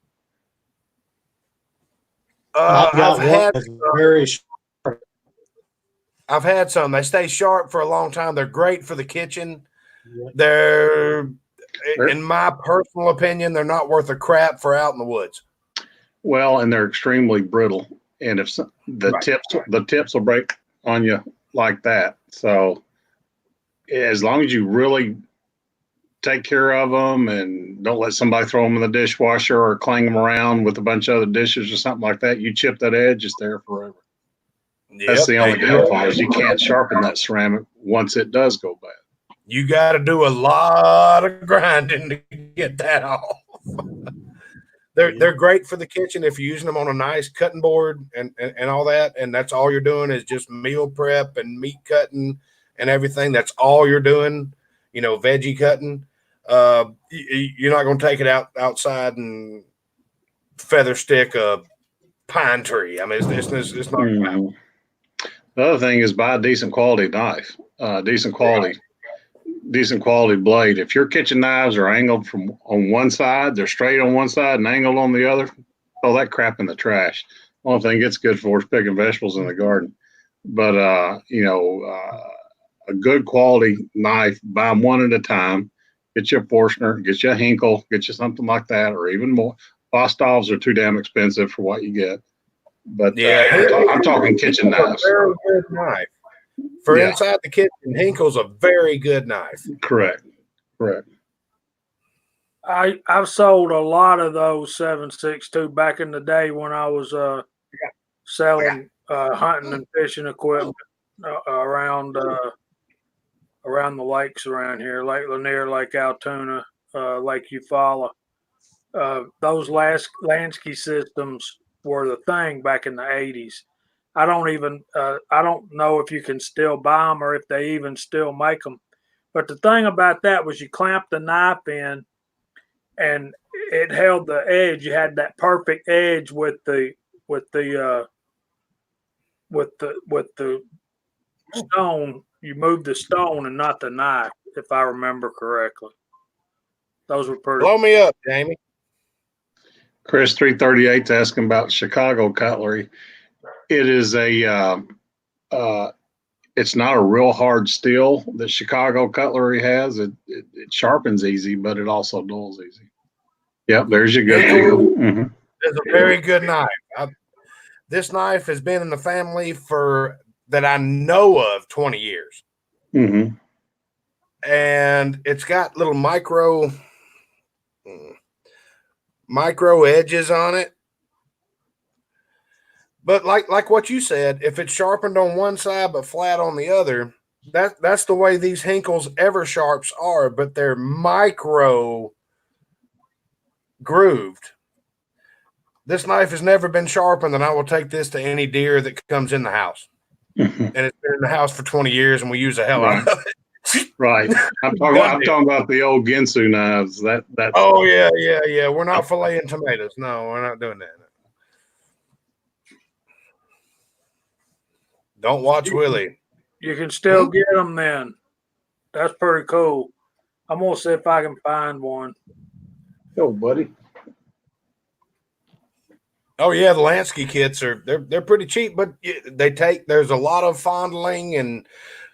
I've had some. They stay sharp for a long time. They're great for the kitchen. They're, in my personal opinion, they're not worth a crap for out in the woods. Well, and they're extremely brittle, and if the tips will break on you like that. So, as long as you really take care of them and don't let somebody throw them in the dishwasher or clang them around with a bunch of other dishes or something like that, you chip that edge, it's there forever. Yep. That's the only downfall is you can't sharpen that ceramic once it does go bad. You got to do a lot of grinding to get that off. They're great for the kitchen if you're using them on a nice cutting board and all that, and that's all you're doing is just meal prep and meat cutting and everything. That's all you're doing, veggie cutting. You're not going to take it outside and feather stick a pine tree. I mean, it's not going to happen. The other thing is buy a decent quality knife, decent quality blade. If your kitchen knives are angled on one side, they're straight on one side and angled on the other, throw that crap in the trash. Only thing it's good for is picking vegetables in the garden. But a good quality knife, buy them one at a time. Get you a Forstner, get you a Hinkle, get you something like that, or even more. Bostovs are too damn expensive for what you get. But I'm talking kitchen knives. Very good knife. For inside the kitchen, Hinkle's a very good knife. Correct. I've sold a lot of those 7.62 back in the day when I was selling hunting and fishing equipment. around the lakes around here, Lake Lanier, Lake Altoona, Lake Eufaula. Those Lansky systems were the thing back in the 80s. I don't know if you can still buy them or if they even still make them. But the thing about that was you clamped the knife in and it held the edge. You had that perfect edge with the stone. You moved the stone and not the knife, if I remember correctly. Those were pretty. Blow me up, Jamie. Chris 338 asking about Chicago cutlery. It is it's not a real hard steel that Chicago cutlery has. It sharpens easy, but it also dulls easy. Yep, there's your good deal. Mm-hmm. It's a very good knife. This knife has been in the family that I know of 20 years. Mm-hmm. And it's got little micro edges on it. But like what you said, if it's sharpened on one side but flat on the other, that's the way these Henkel's Eversharps are, but they're micro grooved. This knife has never been sharpened, and I will take this to any deer that comes in the house. Mm-hmm. And it's been in the house for 20 years, and we use the hell out of it. Right. I'm talking about the old Ginsu knives. That's Oh yeah. We're not filleting tomatoes. No, we're not doing that. Don't watch Willie. You can still get them then. That's pretty cool. I'm gonna see if I can find one. Oh, buddy. Oh yeah, the Lansky kits they're pretty cheap, but there's a lot of fondling and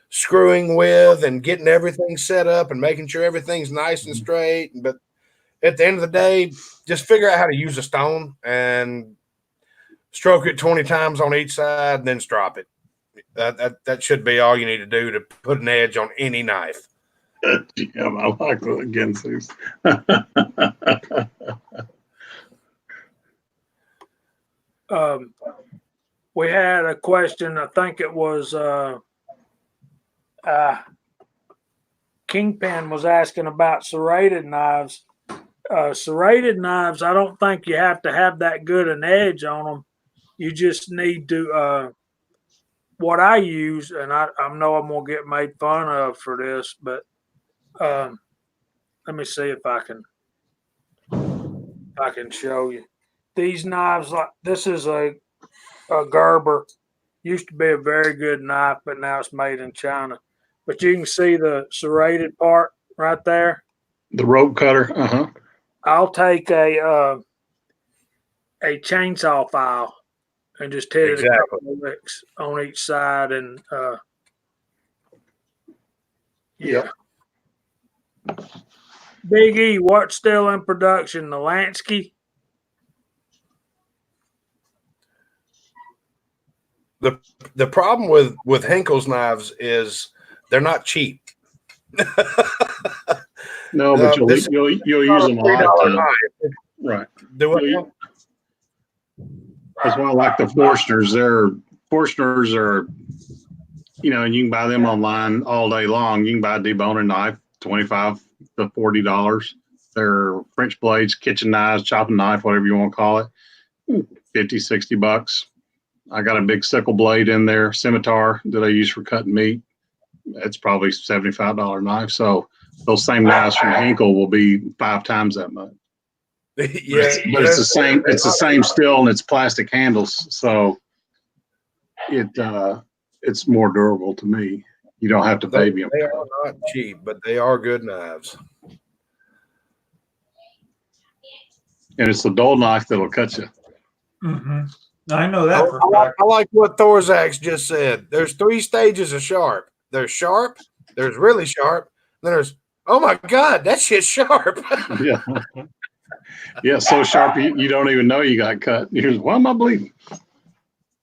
screwing with and getting everything set up and making sure everything's nice and straight. But at the end of the day, just figure out how to use a stone and stroke it 20 times on each side and then strop it. That should be all you need to do to put an edge on any knife. Yeah, I like the Ginsus. We had a question. I think it was Kingpin was asking about serrated knives. Serrated knives, I don't think you have to have that good an edge on them. You just need to. What I use, and I know I'm gonna get made fun of for this, but let me see if I can show you. These knives, like this is a Gerber. Used to be a very good knife, but now it's made in China. But you can see the serrated part right there. The rope cutter. Uh-huh. I'll take a chainsaw file and just hit it a couple of licks on each side, and yeah. Big E, what's still in production? The Lansky. The problem with Henkel's knives is they're not cheap. No, but you'll use them a lot. Right. Do it. That's why I like the Forstners. Forstners are, and you can buy them online all day long. You can buy a deboning knife, $25 to $40. They're French blades, kitchen knives, chopping knife, whatever you want to call it. $50, $60. I got a big sickle blade in there, scimitar that I use for cutting meat. It's probably $75 knife. So those same knives from Henkel will be 5 times that much. Yeah, but it's the same. It's the same steel and it's plastic handles, so it's more durable to me. You don't have to baby them. They are not cheap, but they are good knives. And it's the dull knife that'll cut you. Mm-hmm. I know that. I like what Thorzak's just said. There's 3 stages of sharp. There's sharp. There's really sharp. Then there's, oh my God, that shit's sharp. Yeah. Yeah, so sharp you don't even know you got cut. Here's why am I bleeding?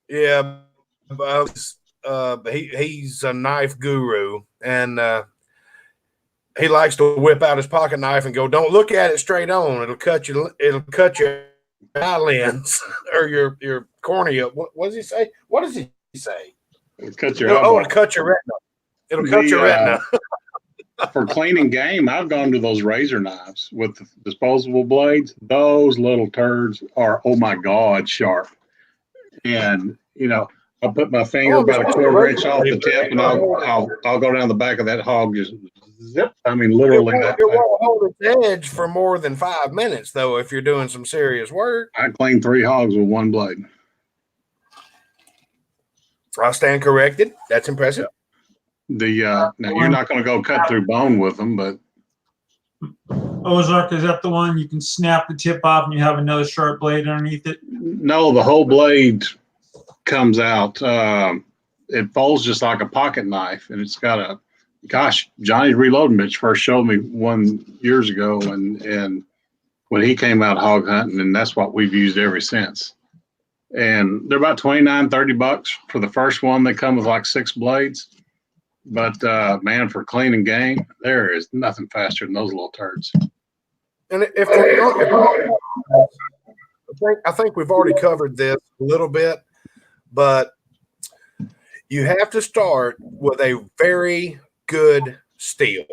Yeah, he's a knife guru, and he likes to whip out his pocket knife and go, "Don't look at it straight on; it'll cut you. It'll cut your eye lens or your cornea." What does he say? What does he say? It'll cut your It'll eyeball. cut your retina. It'll cut your retina. For cleaning game, I've gone to those razor knives with the disposable blades. Those little turds are, oh my God, sharp. And, I'll put my finger about a quarter inch off the tip, and I'll go down the back of that hog, just zip. I mean, literally that. It won't hold its edge for more than 5 minutes, though, if you're doing some serious work. I cleaned 3 hogs with one blade. I stand corrected. That's impressive. Now you're not going to go cut through bone with them, but Ozark, is that the one you can snap the tip off and you have another sharp blade underneath it? no, the whole blade comes out. It folds just like a pocket knife, and it's got Johnny's Reloading Bitch first showed me one years ago, and when he came out hog hunting, and that's what we've used ever since. And they're about $29-$30 for the first one. They come with like 6 blades. But man, for cleaning game, there is nothing faster than those little turds. And I think we've already covered this a little bit, but you have to start with a very good steel.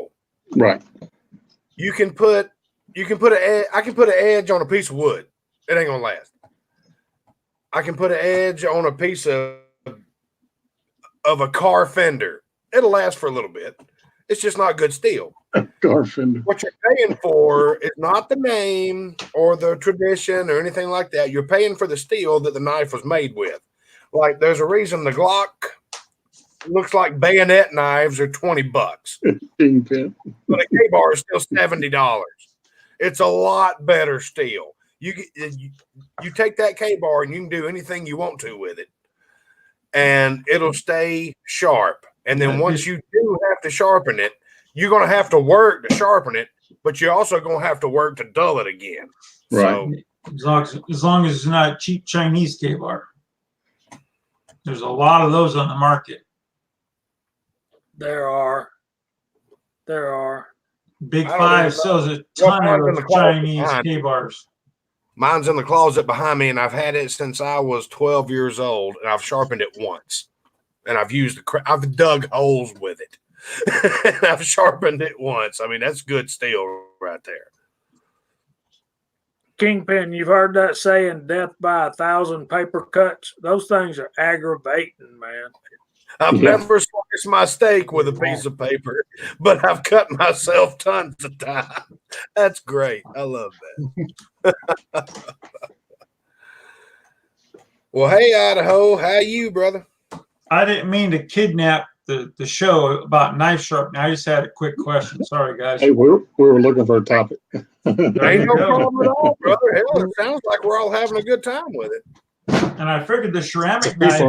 Right. I can put an edge on a piece of wood. It ain't gonna last. I can put an edge on a piece of a car fender. It'll last for a little bit. It's just not good steel. Car fender. What you're paying for is not the name or the tradition or anything like that. You're paying for the steel that the knife was made with. Like, there's a reason the Glock looks like bayonet knives are $20, but a K-bar is still $70. It's a lot better steel. You take that K-bar and you can do anything you want to with it, and it'll stay sharp. And then once you do have to sharpen it, you're going to have to work to sharpen it, but you're also going to have to work to dull it again. Right. So, As long as it's not cheap Chinese K-bar. There's a lot of those on the market. There are. Big Five sells a ton of those Chinese K-bars. Mine's in the closet behind me, and I've had it since I was 12 years old, and I've sharpened it once. And I've dug holes with it. And I've sharpened it once. I mean, that's good steel right there. Kingpin, you've heard that saying, death by 1,000 paper cuts? Those things are aggravating, man. I've never sliced my steak with a piece of paper, but I've cut myself tons of times. That's great. I love that. Well, hey, Idaho. How you, brother? I didn't mean to kidnap the show about knife sharpening. I just had a quick question. Sorry, guys. Hey, we were looking for a topic. Ain't no problem at all, brother. Hell, it sounds like we're all having a good time with it. And I figured the ceramic knife,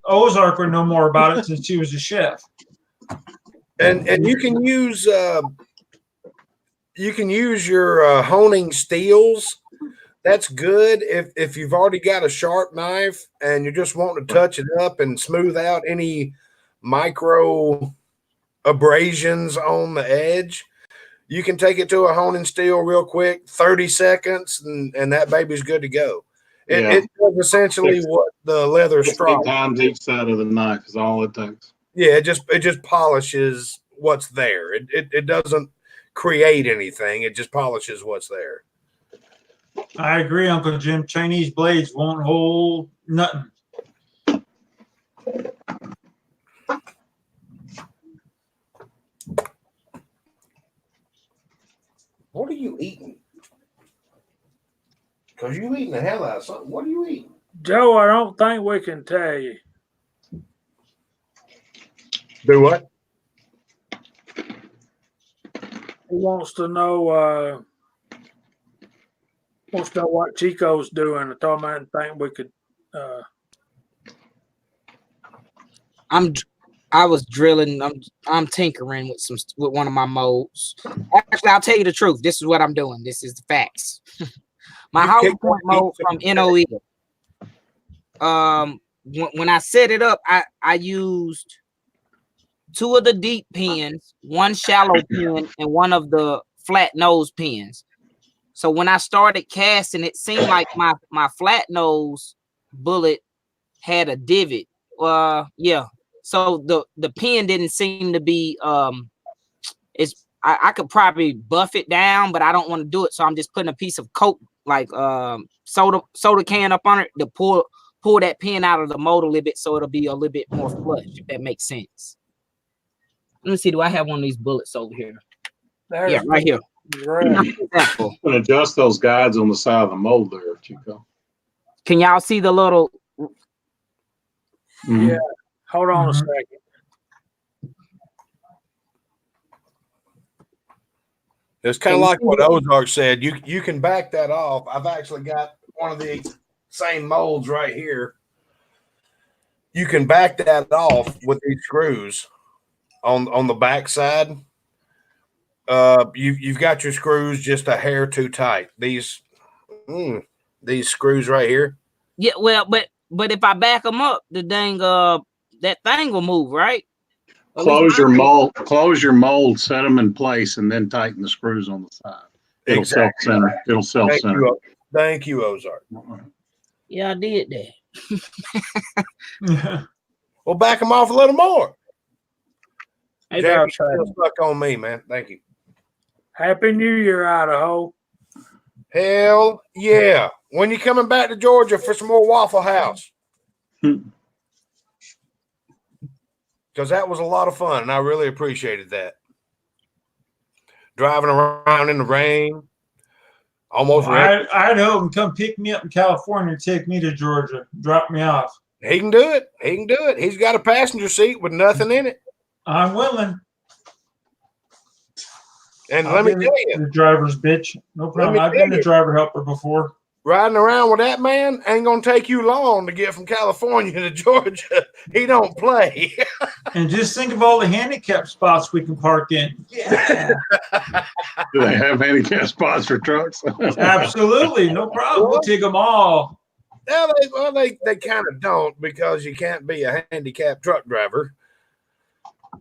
Ozark would know more about it since he was a chef. And you can use your honing steels. That's good if you've already got a sharp knife and you're just wanting to touch it up and smooth out any micro abrasions on the edge. You can take it to a honing steel real quick, 30 seconds, and that baby's good to go. It does essentially what the leather straw. 15 times each side of the knife is all it takes. Yeah, it just polishes what's there. It doesn't create anything. It just polishes what's there. I agree, Uncle Jim. Chinese blades won't hold nothing. What are you eating? Because you eating the hell out of something. What are you eating? Joe, I don't think we can tell you. Do what? He wants to know what Chico's doing. I told him I didn't think we could. I was drilling. I'm tinkering with one of my molds. Actually, I'll tell you the truth. This is what I'm doing. This is the facts. My house point mold from NOE. When I set it up, I used 2 of the deep pins, 1 shallow pin, and 1 of the flat nose pins. So when I started casting, it seemed like my flat nose bullet had a divot. So the pin didn't seem to be I could probably buff it down, but I don't want to do it. So I'm just putting a piece of Coke, like soda can up on it to pull that pin out of the mold a little bit so it'll be a little bit more flush, if that makes sense. Let me see, do I have one of these bullets over here? Yeah, right here. And adjust those guides on the side of the mold there, Chico. Can y'all see the little? Yeah. Hold on a second. It's kind of like what Ozark said. You can back that off. I've actually got one of the same molds right here. You can back that off with these screws on the back side. You've got your screws just a hair too tight. These screws right here. Yeah, well, but if I back them up, the dang that thing will move, right? Close your mold, set them in place, and then tighten the screws on the side. It'll self-center. It'll self-center. Thank you, Ozark. Yeah, I did that. We'll back them off a little more. Hey, Jack, still stuck on me, man. Thank you. Happy New Year, Idaho. Hell yeah. When you coming back to Georgia for some more Waffle House? Because that was a lot of fun, and I really appreciated that. Driving around in the rain. Almost I'd hope him come pick me up in California and take me to Georgia. Drop me off. He can do it. He can do it. He's got a passenger seat with nothing in it. I'm willing. And let me tell you. The driver's bitch. No problem. I've been the driver helper before. Riding around with that man ain't going to take you long to get from California to Georgia. He don't play. And just think of all the handicap spots we can park in. Yeah. Do they have handicap spots for trucks? Absolutely. No problem. We'll take them all. Well, they kind of don't, because you can't be a handicapped truck driver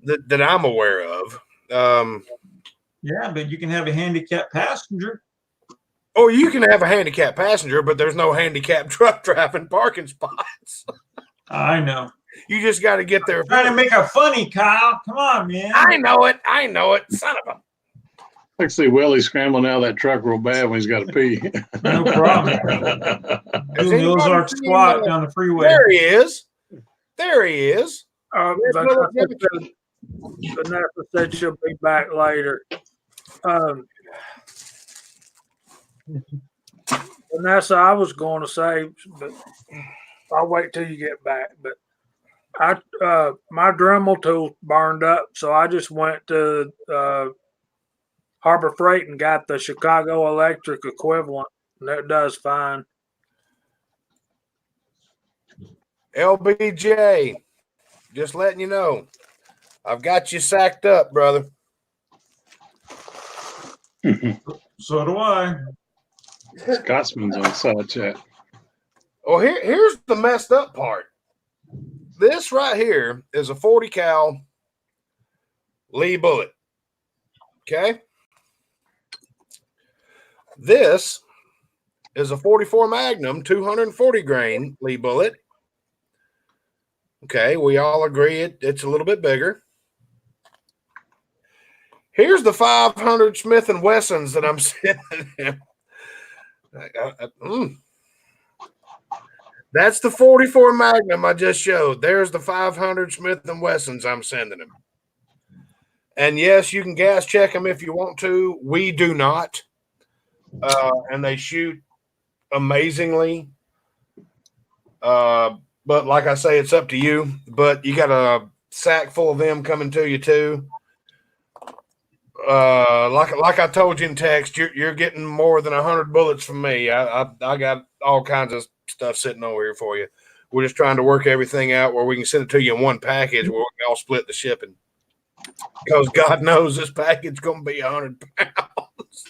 that I'm aware of. Yeah, but you can have a handicapped passenger. Or you can have a handicapped passenger, but there's no handicapped truck driving parking spots. I know. You just got to get there. Trying to make it funny, Kyle. Come on, man. I know it. Son of a. I can see Willie scrambling out of that truck real bad when he's got to pee. No problem. Doing the Ozark squat down the freeway. There he is. Vanessa said she'll be back later. Vanessa, I was going to say, but I'll wait till you get back. But my Dremel tool burned up, so I just went to Harbor Freight and got the Chicago Electric equivalent, and it does fine. LBJ, just letting you know, I've got you sacked up, brother. So do I. Scotsman's on side chat. Oh, here's the messed up part. This right here is a 40 cal Lee bullet. Okay. This is a 44 Magnum 240 grain Lee bullet. Okay, we all agree it's a little bit bigger. Here's the 500 Smith & Wessons that I'm sending him. That's the 44 Magnum I just showed. There's the 500 Smith & Wessons I'm sending him. And yes, you can gas check them if you want to. We do not. And they shoot amazingly. But like I say, it's up to you. But you got a sack full of them coming to you too. Like I told you in text, you're getting more than 100 bullets from me. I got all kinds of stuff sitting over here for you. We're just trying to work everything out where we can send it to you in one package where we can all split the shipping. Because God knows this package is going to be 100 pounds.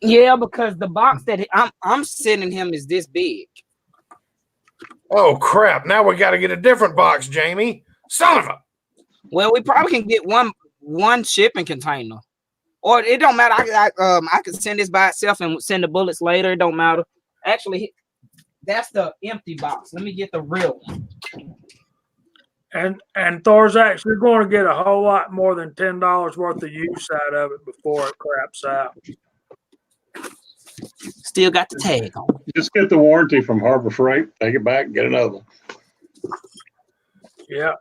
Yeah, because the box that I'm sending him is this big. Oh crap! Now we got to get a different box, Jamie. Son of a. Well, we probably can get one shipping container. Or it don't matter. I can send this by itself and send the bullets later. It don't matter. Actually, that's the empty box. Let me get the real one. And Thor's actually going to get a whole lot more than $10 worth of use out of it before it craps out. Still got the tag on. Just get the warranty from Harbor Freight, take it back, get another one. Yeah.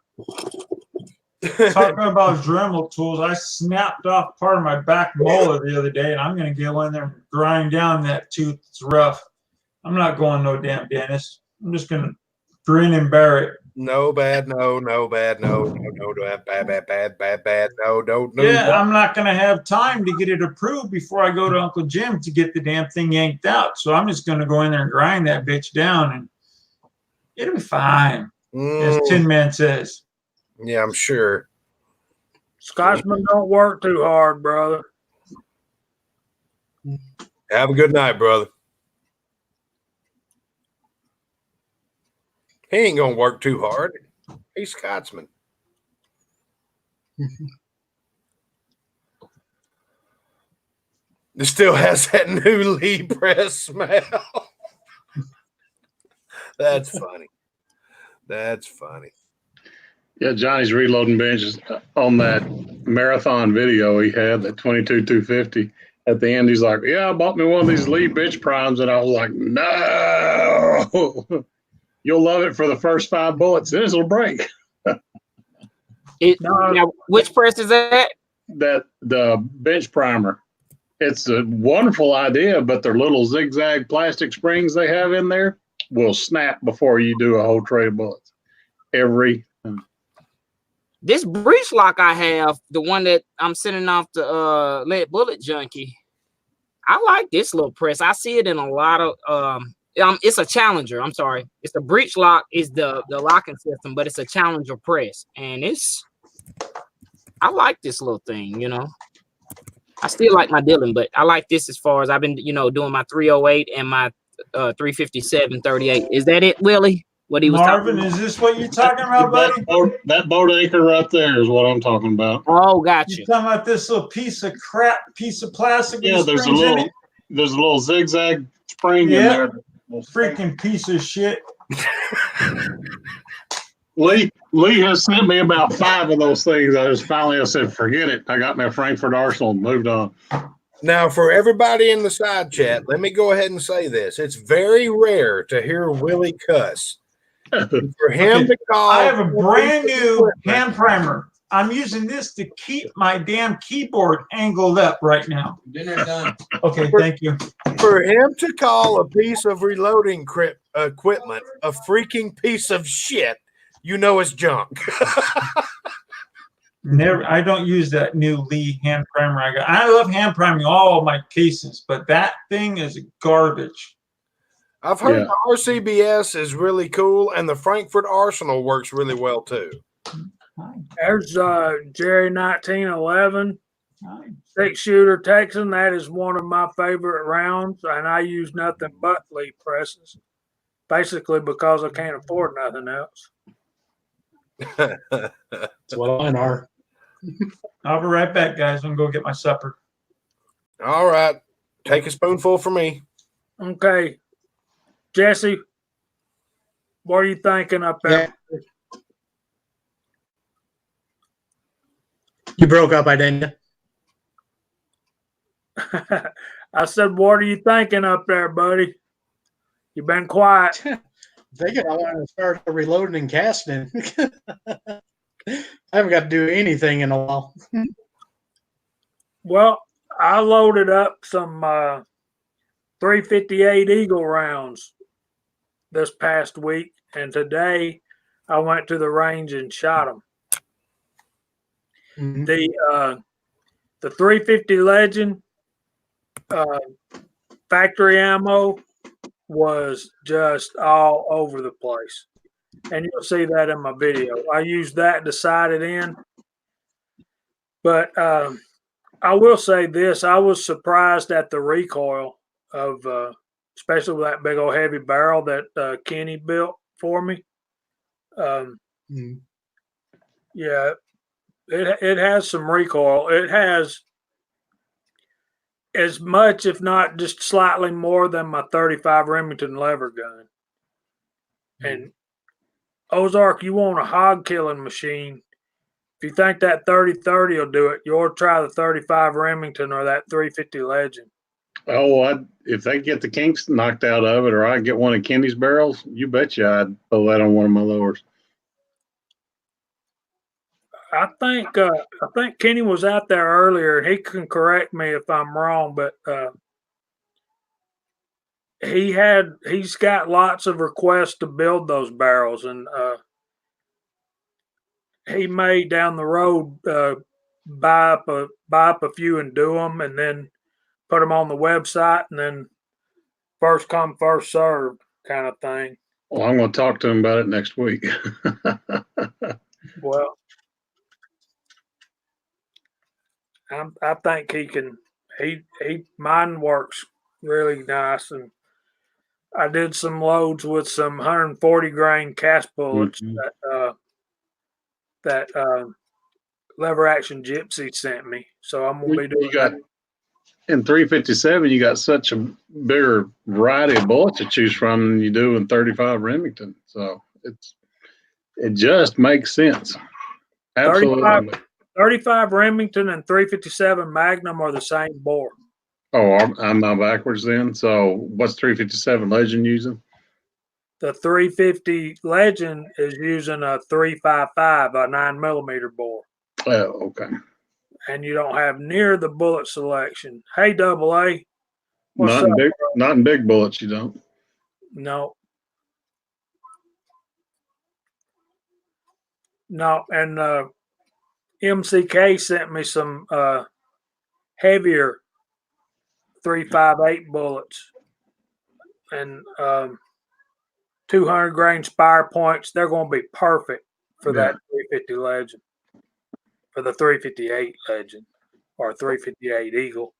Talking about Dremel tools, I snapped off part of my back molar the other day, and I'm going to go in there and grind down that tooth. It's rough. I'm not going no damn dentist. I'm just going to grin and bear it. No bad, no bad, no bad, no. Yeah, I'm not going to have time to get it approved before I go to Uncle Jim to get the damn thing yanked out. So I'm just going to go in there and grind that bitch down, and it'll be fine, as Tin Man says. Yeah, I'm sure. Scotsman don't work too hard, brother. Have a good night, brother. He ain't gonna work too hard. He's Scotsman. It still has that new Lee press smell. That's funny. That's funny. Yeah, Johnny's reloading benches on that marathon video he had, that 22-250. At the end, he's like, yeah, I bought me one of these Lee bench primes. And I was like, no. You'll love it for the first 5 bullets, then it'll break. Now, which press is that? That the bench primer. It's a wonderful idea, but their little zigzag plastic springs they have in there will snap before you do a whole tray of bullets. Every time. This breech lock I have, the one that I'm sending off the Lead Bullet Junkie. I like this little press. I see it in a lot of it's a Challenger. I'm sorry. It's a breech lock is the locking system, but it's a Challenger press. And I like this little thing, you know. I still like my Dillon, but I like this as far as I've been, you know, doing my 308 and my 357-38. Is that it, Willie? What he was Marvin, talking about? is this what you're talking about, buddy? That boat anchor right there is what I'm talking about. Oh, gotcha. You're talking about this little piece of crap, piece of plastic? Yeah, there's a little zigzag spring in there. Freaking piece of shit. Lee has sent me about 5 of those things. I said, forget it. I got my Frankfurt Arsenal and moved on. Now, for everybody in the side chat, let me go ahead and say this. It's very rare to hear Willie cuss. For him to call, I have a brand new hand primer. I'm using this to keep my damn keyboard angled up right now. Dinner done. Okay, thank you. For him to call a piece of reloading equipment a freaking piece of shit, you know it's junk. I don't use that new Lee hand primer I got. I love hand priming all my cases, but that thing is garbage. I've heard the RCBS is really cool, and the Frankfurt Arsenal works really well too. There's Jerry 1911 6-shooter Texan. That is one of my favorite rounds, and I use nothing but Lee presses, basically because I can't afford nothing else. That's what mine are. I'll be right back, guys. I'm going to go get my supper. All right. Take a spoonful for me. Okay. Jesse, what are you thinking up there? Yeah. You broke up, I didn't. I said, what are you thinking up there, buddy? You've been quiet. Thinking I want to start reloading and casting. I haven't got to do anything in a while. Well, I loaded up some 358 Eagle rounds this past week, and today I went to the range and shot them. Mm-hmm. The 350 Legend factory ammo was just all over the place. And you'll see that in my video. I used that to sight it in. But I will say this. I was surprised at the recoil of, especially with that big old heavy barrel that Kenny built for me. Yeah, it has some recoil. It has as much, if not just slightly more than my 35 Remington lever gun. And Ozark, you want a hog killing machine. If you think that 30-30 will do it, you ought to try the 35 Remington or that 350 Legend. Oh, if they get the kinks knocked out of it, or I get one of Kenny's barrels, you betcha I'd throw that on one of my lowers. I think Kenny was out there earlier, and he can correct me if I'm wrong, but he's got lots of requests to build those barrels, and he may down the road buy up a few and do them, and then put them on the website, and then first come first served kind of thing. Well, I'm going to talk to him about it next week. Well, I think he can. Mine works really nice, and I did some loads with some 140 grain cast bullets that lever action gypsy sent me. So I'm gonna be doing that. In 357, you got such a bigger variety of bullets to choose from than you do in 35 Remington. So it just makes sense. Absolutely. 35 Remington and 357 Magnum are the same bore. Oh, I'm not backwards then. So what's 357 Legend using? The 350 Legend is using a 355, a 9mm bore. Oh, okay. And you don't have near the bullet selection. Hey, Double A. Not in big bullets, you don't. No. No, and MCK sent me some heavier 358 bullets and 200 grain spire points. They're going to be perfect for that 350 Legend, for the 358 Legend or 358 Eagle,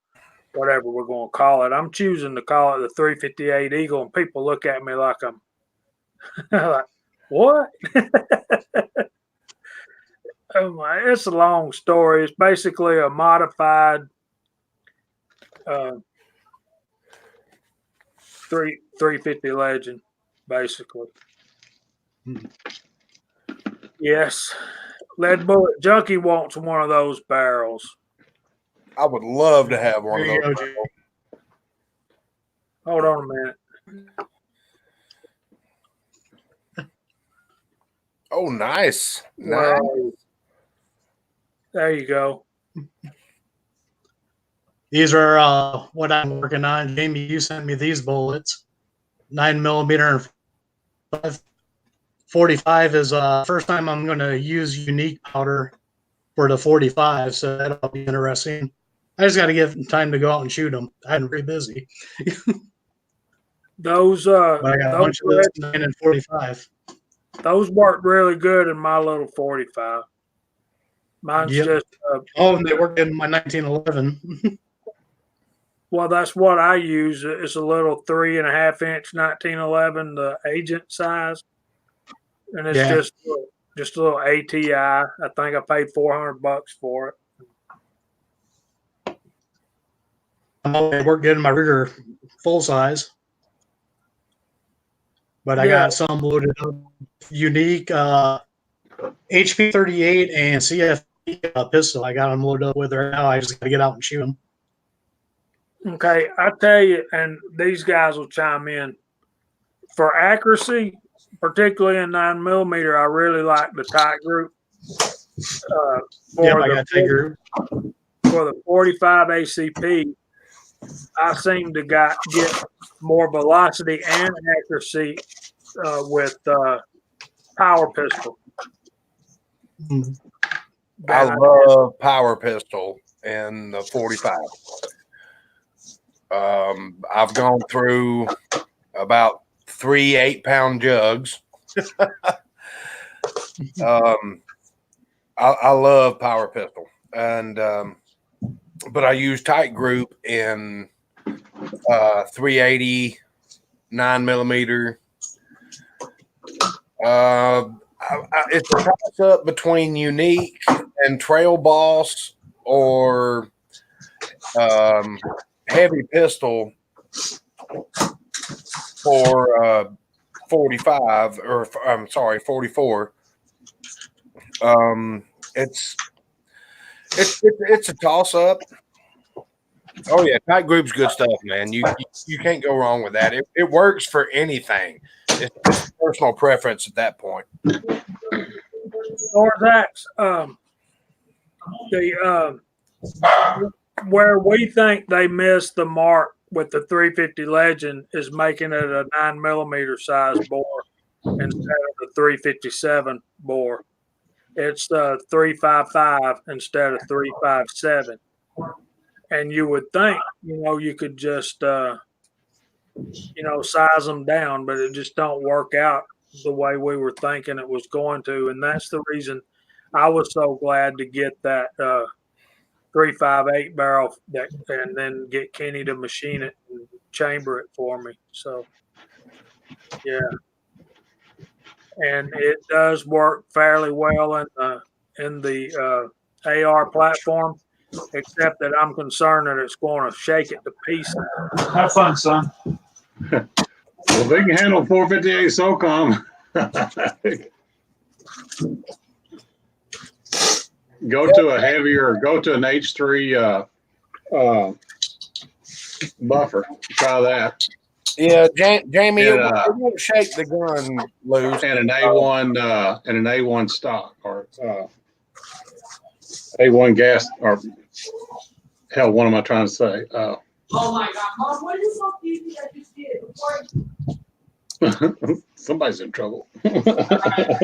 whatever we're going to call it. I'm choosing to call it the 358 Eagle, and people look at me like I'm like, what? Oh my, it's a long story. It's basically a modified 350 Legend, basically. Yes. Lead Bullet Junkie wants one of those barrels. I would love to have one of those barrels. Hold on a minute. Oh, nice. Well, Nice. there you go. These are what I'm working on. Jamie, you sent me these bullets. 9mm and 45 is first time I'm going to use unique powder for the 45, so that'll be interesting. I just got to give time to go out and shoot them. I'm pretty busy. Those but I got a bunch of those 9 and 45. Those worked really good in my little 45. Mine's just and they work in my 1911. Well, that's what I use. It's a little 3.5-inch 1911, the agent size, and it's just a little ATI. I think I paid $400 for it. They work good in my Rigger full size, but I got some loaded up. Unique HP 38 and CF pistol. I got them loaded up with her now. I just got to get out and shoot them. Okay, I tell you, and these guys will chime in. For accuracy, particularly in 9mm, I really like the tight group. For the 45 ACP, I seem to get more velocity and accuracy with power pistol. I love power pistol and the 45. I've gone through about 3 8-pound jugs. I love power pistol, and but I use tight group in 380 9mm. It's a toss up between Unique and Trail Boss or heavy pistol for 45, or I'm sorry, 44. It's a toss up. Oh yeah, tight group's good stuff, man. You can't go wrong with that. It works for anything. It's just personal preference at that point. Or that's the where we think they missed the mark with the 350 Legend is making it a 9mm size bore instead of the 357 bore. It's 355 instead of 357. And you would think, you could just, size them down, but it just don't work out the way we were thinking it was going to. And that's the reason I was so glad to get that 358 barrel and then get Kenny to machine it and chamber it for me. So, yeah. And it does work fairly well in the AR platform, except that I'm concerned that it's going to shake it to pieces. Have fun, son. Well, they can handle 458 SOCOM. Go to an H3 buffer. Try that. Yeah, Jamie, And, it won't shake the gun loose. And an A1 stock or A1 gas or hell, what am I trying to say? Oh my God, Mom! What the fuck do you think I just did? Somebody's in trouble.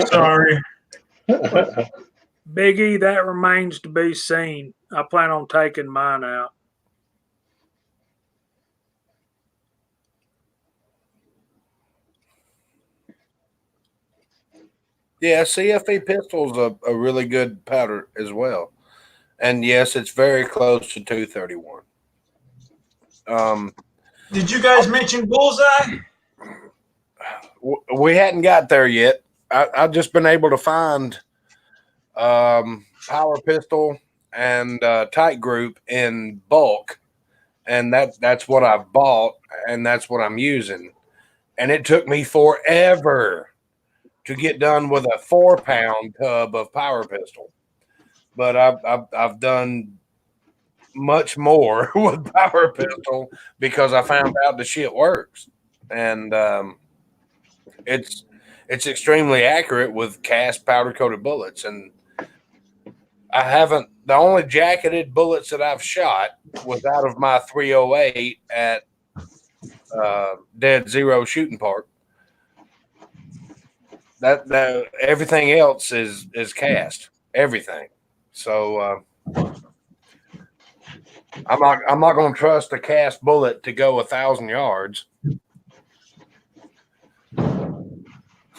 Sorry. Biggie, that remains to be seen. I plan on taking mine out. Yeah, CFE pistol's a really good powder as well. And yes, it's very close to 231. Did you guys mention bullseye? We hadn't got there yet. I've just been able to find power pistol and tight group in bulk, and that's what I've bought, and that's what I'm using. And it took me forever to get done with a 4-pound tub of power pistol, but I've done much more with power pistol because I found out the shit works, and it's extremely accurate with cast powder coated bullets. And I haven't, the only jacketed bullets that I've shot was out of my 308 at Dead Zero Shooting Park. That everything else is cast, everything. So I'm not going to trust a cast bullet to go 1,000 yards.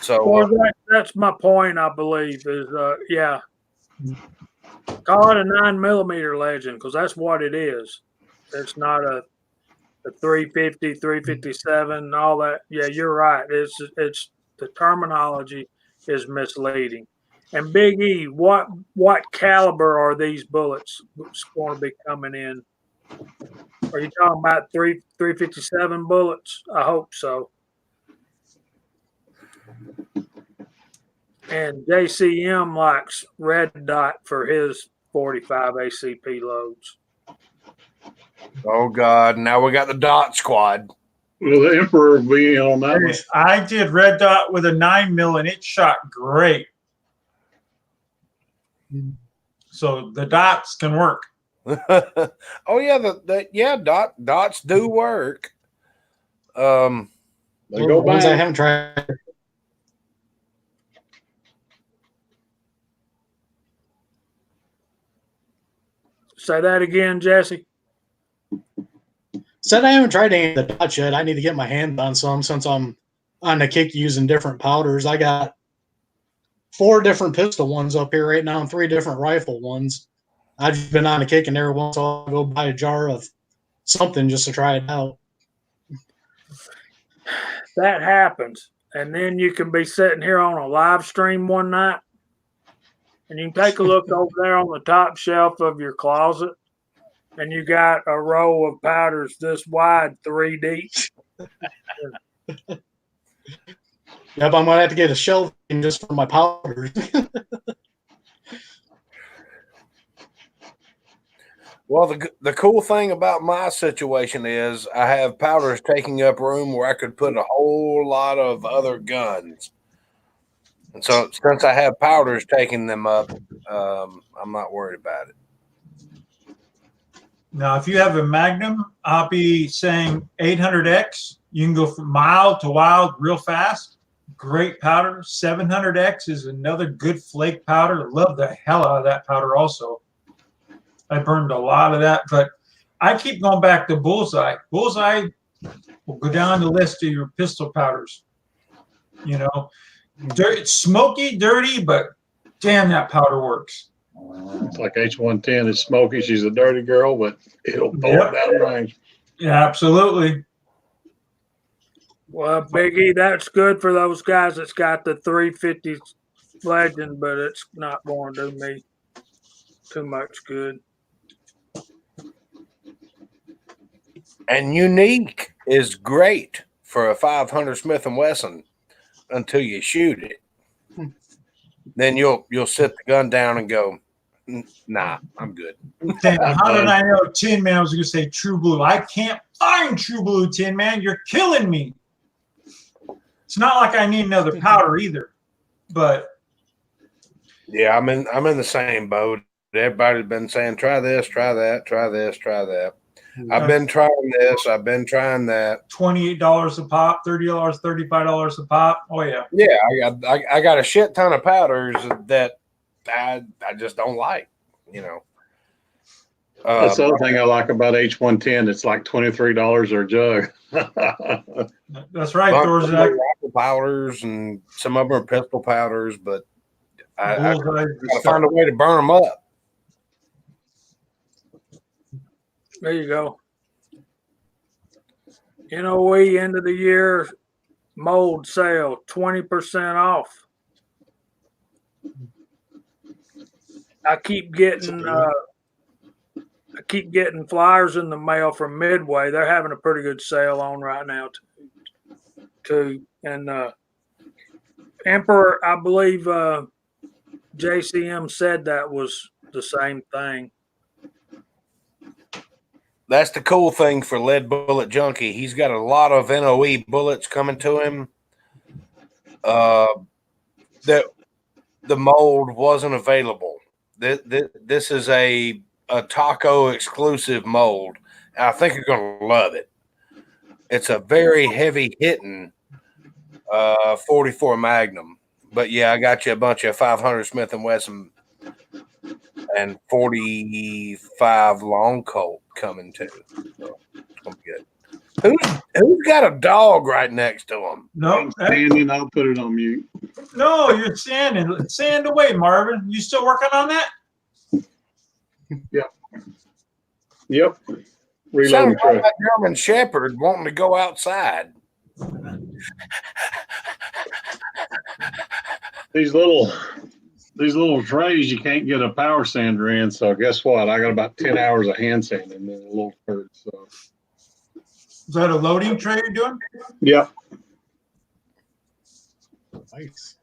So Well, that's my point. I believe is yeah. Call it a 9mm Legend because that's what it is. It's not a 350, 357, all that. Yeah, you're right. It's the terminology is misleading. And Big E, what caliber are these bullets going to be coming in? Are you talking about 357 bullets? I hope so. And JCM likes red dot for his 45 ACP loads. oh God, now we got the dot squad. Well, the Emperor being on that one. I did red dot with a 9mm and it shot great. So the dots can work. Oh yeah, dots do work. They go Ones I bang. haven't tried. Say that again, Jesse. Said I haven't tried any of the dots yet. I need to get my hands on some since I'm on the kick using different powders. I got 4 different pistol ones up here right now and 3 different rifle ones. I've just been on the kick and every once in a while I'll go buy a jar of something just to try it out. That happens. And then you can be sitting here on a live stream one night and you can take a look over there on the top shelf of your closet and you got a row of powders this wide, 3 deep. Yep, I'm gonna have to get a shelving just for my powders. Well, the cool thing about my situation is I have powders taking up room where I could put a whole lot of other guns. And so since I have powders taking them up, I'm not worried about it. Now, if you have a Magnum, I'll be saying 800X. You can go from mild to wild real fast. Great powder. 700X is another good flake powder. Love the hell out of that powder also. I burned a lot of that, but I keep going back to Bullseye. Bullseye will go down the list of your pistol powders. You know, it's smoky, dirty, but damn, that powder works. It's like H110 is smoky. She's a dirty girl, but it'll pull it down range. Yeah, absolutely. Well, Biggie, that's good for those guys that's got the 350 Legend, but it's not going to do me too much good. And unique is great for a 500 Smith & Wesson until you shoot it. Then you'll sit the gun down and go, nah, I'm good. Damn, how did I know Tin Man was going to say True Blue? I can't find True Blue, Tin Man. You're killing me. It's not like I need another powder either, but yeah, I'm in the same boat. Everybody's been saying, try this, try that, try this, try that. I've been trying this. I've been trying that. $28 a pop, $30, $35 a pop. Oh yeah. Yeah, I got a shit ton of powders that I just don't like. You know. That's the other thing I like about H110. It's like $23 a jug. That's right. Thor's rifle powders and some of them are pistol powders, but I gotta find a way to burn them up. There you go. You know, we end of the year mold sale 20% off. I keep getting flyers in the mail from Midway. They're having a pretty good sale on right now too. And Emperor, I believe JCM said that was the same thing. That's the cool thing for Lead Bullet Junkie. He's got a lot of NOE bullets coming to him. That the mold wasn't available. This is a taco exclusive mold. I think you're going to love it. It's a very heavy hitting 44 Magnum. But yeah, I got you a bunch of 500 Smith & Wesson and 45 Long Colt coming too. So it's gonna be good. Who's got a dog right next to him? No, I'm standing. I'll put it on mute. No, you're standing. Stand away, Marvin. You still working on that? Yep. Reloading Sounds like truck. a German Shepherd wanting to go outside. These little trays you can't get a power sander in. So guess what? I got about 10 hours of hand sanding in a little bird. So Is that a loading tray you're doing? yep. Nice.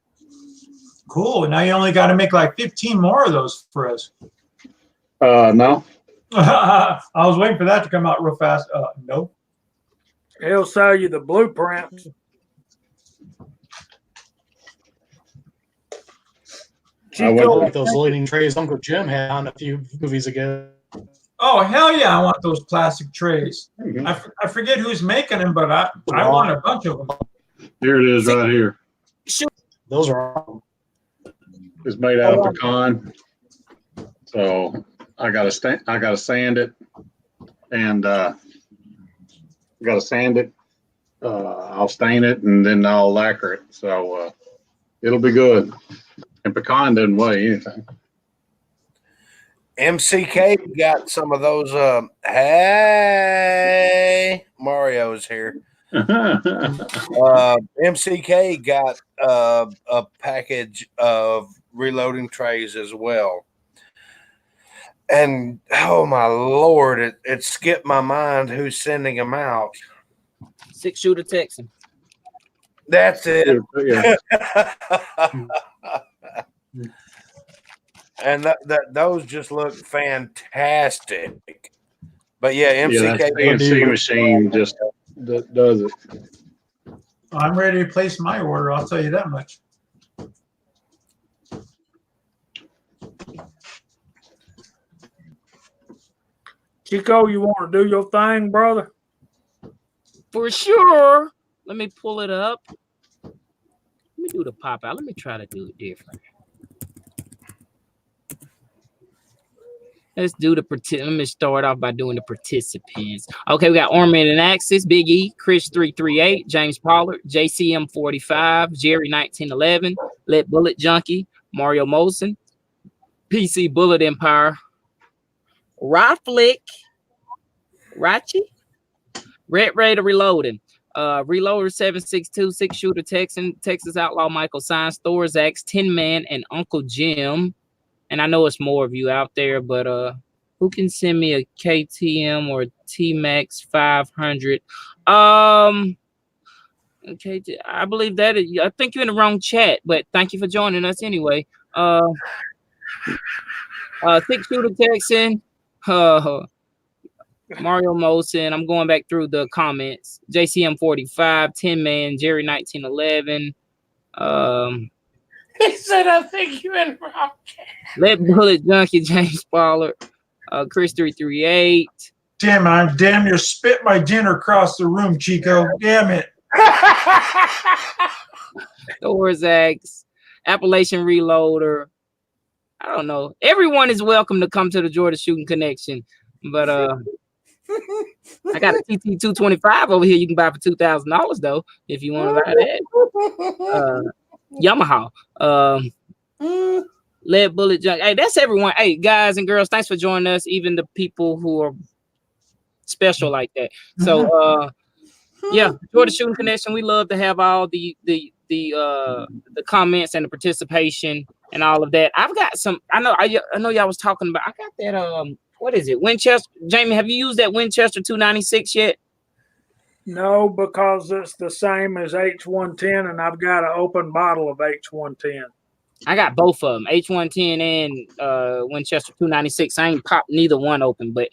Cool. Now you only got to make like 15 more of those for us. No. I was waiting for that to come out real fast. Nope. He'll sell you the blueprint. I went like those loading trays Uncle Jim had on a few movies ago. Oh, hell yeah. I want those plastic trays. Mhm. I forget who's making them, but I want a bunch of them. Here it is right here. Those are It's made out of pecan. So I gotta sand it, and I'll stain it, and then I'll lacquer it. So it'll be good. And pecan doesn't weigh anything. MCK got some of those. Hey, Mario's here. MCK got a package of reloading trays as well. And oh my Lord, it skipped my mind who's sending them out. 6-shooter Texan. That's it. Yeah. And those just look fantastic. But yeah, Yeah, that MCK. CNC machine just does it. I'm ready to place my order. I'll tell you that much. Chico, you want to do your thing, brother? For sure. Let me pull it up. Let me do the pop out. Let me try to do it different. Let's do the let me start off by doing the participants. Okay, we got Orman and Axis, Big E, Chris 338, James Pollard, JCM 45, Jerry 1911, Let Bullet Junkie, Mario Molson, PC Bullet Empire, Raflick, Rachi, Red Raider Reloading, Reloader 762, Six Shooter Texan, Texas Outlaw Michael Science, Thor Zax, Tin Man, and Uncle Jim. And I know it's more of you out there, but who can send me a KTM or T-Max 500? Okay, I believe that I think you're in the wrong chat, but thank you for joining us anyway. Six Shooter Texan, Mario Molson. I'm going back through the comments. JCM 45, Tin Man, Jerry 1911. He said, I think you're in the wrong chat. Let Bullet Junkie, James Pollard, Chris 338. Damn it, I'm damn near spit my dinner across the room, Chico. Damn it. Thor Zax, Appalachian Reloader. I don't know. Everyone is welcome to come to the Georgia Shooting Connection. But I got a TT 225 over here you can buy for $2,000 though, if you want to buy that. Yamaha. Lead Bullet Junk. Hey, that's everyone. Hey, guys and girls, thanks for joining us. Even the people who are special like that. So yeah, Georgia Shooting Connection. We love to have all the comments and the participation and all of that. I've got some. I know y'all was talking about. I got that. What is it? Winchester. Jamie, have you used that Winchester 296 yet? No, because it's the same as H110, and I've got an open bottle of H110. I got both of them, H110 and Winchester 296. I ain't popped neither one open, but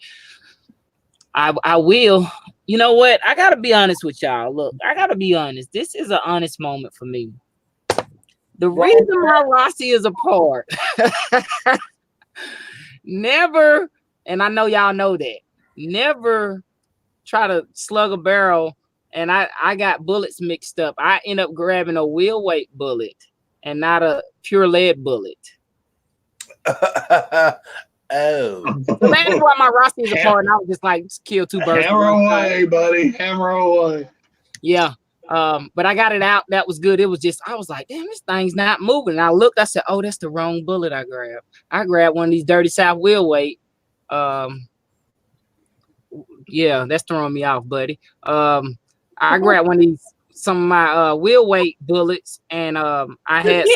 I will. You know what? I gotta be honest with y'all. Look, I gotta be honest. This is an honest moment for me. The reason why Rossi is apart, never, and I know y'all know that, never try to slug a barrel, and I got bullets mixed up. I end up grabbing a wheel weight bullet and not a pure lead bullet. Oh. So that's why my Rossi is apart, and I was just like, kill two birds. Hammer away, buddy. Hammer away. Yeah. But I got it out. That was good. It was just, I was like, damn, this thing's not moving. And I looked, I said, oh, that's the wrong bullet I grabbed. I grabbed one of these Dirty South wheel weight. Yeah, that's throwing me off, buddy. I grabbed one of these, some of my wheel weight bullets, and I had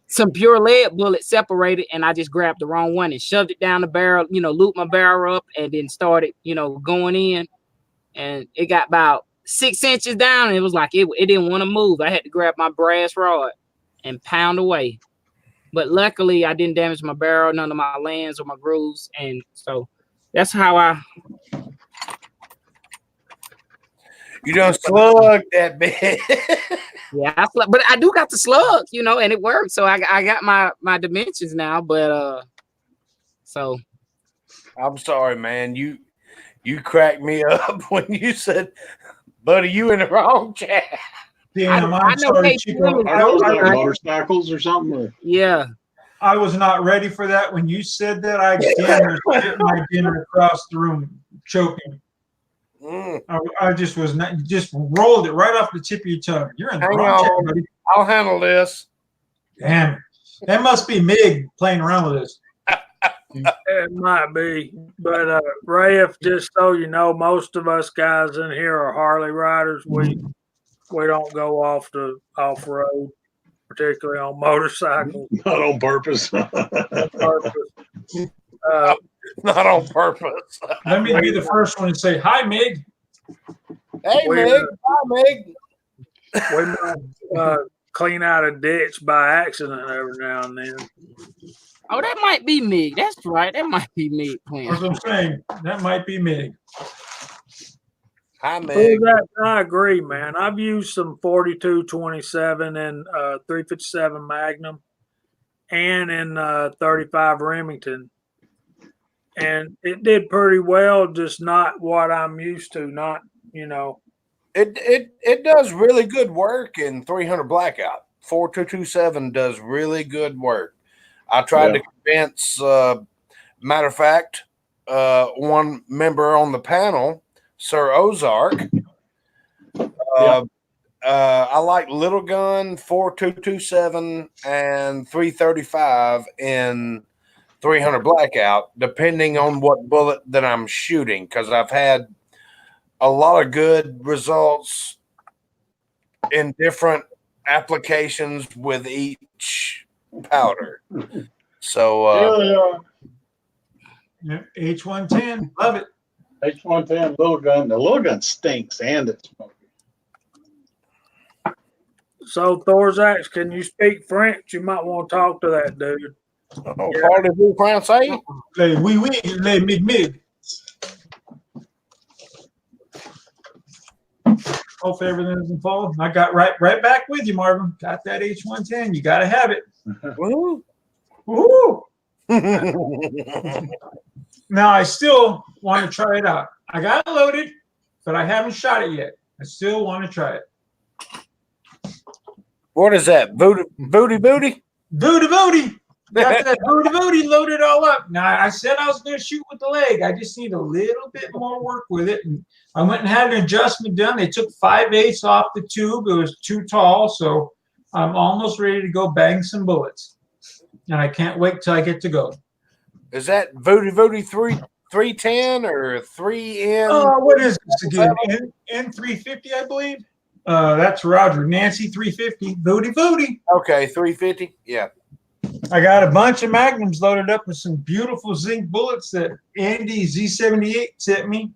some pure lead bullets separated, and I just grabbed the wrong one and shoved it down the barrel, looped my barrel up, and then started, going in. And it got about 6 inches down, and it was like it didn't want to move. I had to grab my brass rod and pound away. But luckily, I didn't damage my barrel, none of my lands or my grooves, and so that's how I. You don't slug that bit. Yeah, but I do got the slug, and it worked. So I got my dimensions now, but so. I'm sorry, man. You cracked me up when you said, buddy, you in the wrong chat. Damn, I'm sorry, Chico. Are those motorcycles or something? Or? Yeah. I was not ready for that. When you said that, I damn near spit my dinner across the room, choking. I just was not, just rolled it right off the tip of your tongue. You're in the wrong chat, buddy. I'll handle this. Damn. That must be Mig playing around with this. It might be, but Ray, just so you know, most of us guys in here are Harley riders. We don't go off road, particularly on motorcycles. Not on purpose. Not on purpose. Let me be the first one to say, hi, Mig. Hey, Mig. Hi, Mig. We might clean out a ditch by accident every now and then. Oh, that might be me. That's right. That might be me playing. That's what I'm saying. That might be me. Hi, Meg. I agree, man. I've used some 42-27 and 357 Magnum and in 35 Remington. And it did pretty well, just not what I'm used to. Not, It does really good work in 300 blackout. 4227 does really good work. I tried to convince, matter of fact, one member on the panel, Sir Ozark. I like little gun 4227 and 335 in 300 blackout, depending on what bullet that I'm shooting, because I've had a lot of good results in different applications with each powder. So Yeah, H110, love it. H110 little gun. The little gun stinks and it's smoky. So Thorzax, can you speak French? You might want to talk to that dude. parlez-vous français? Oui, les mig. Hopefully everything is in full. I got right back with you, Marvin. Got that H110. You got to have it. Woo. Woo! Now I still want to try it out. I got it loaded, but I haven't shot it yet. I still want to try it. What is that? Booty? Booty. Got that booty loaded all up. Now I said I was going to shoot with the leg. I just need a little bit more work with it. And I went and had an adjustment done. They took 5/8 off the tube. It was too tall, so I'm almost ready to go bang some bullets. And I can't wait till I get to go. Is that Voody 310 or 3N? What is this again? N350, I believe. That's Roger. Nancy 350. Booty. Okay, 350. Yeah. I got a bunch of Magnums loaded up with some beautiful zinc bullets that Andy Z78 sent me.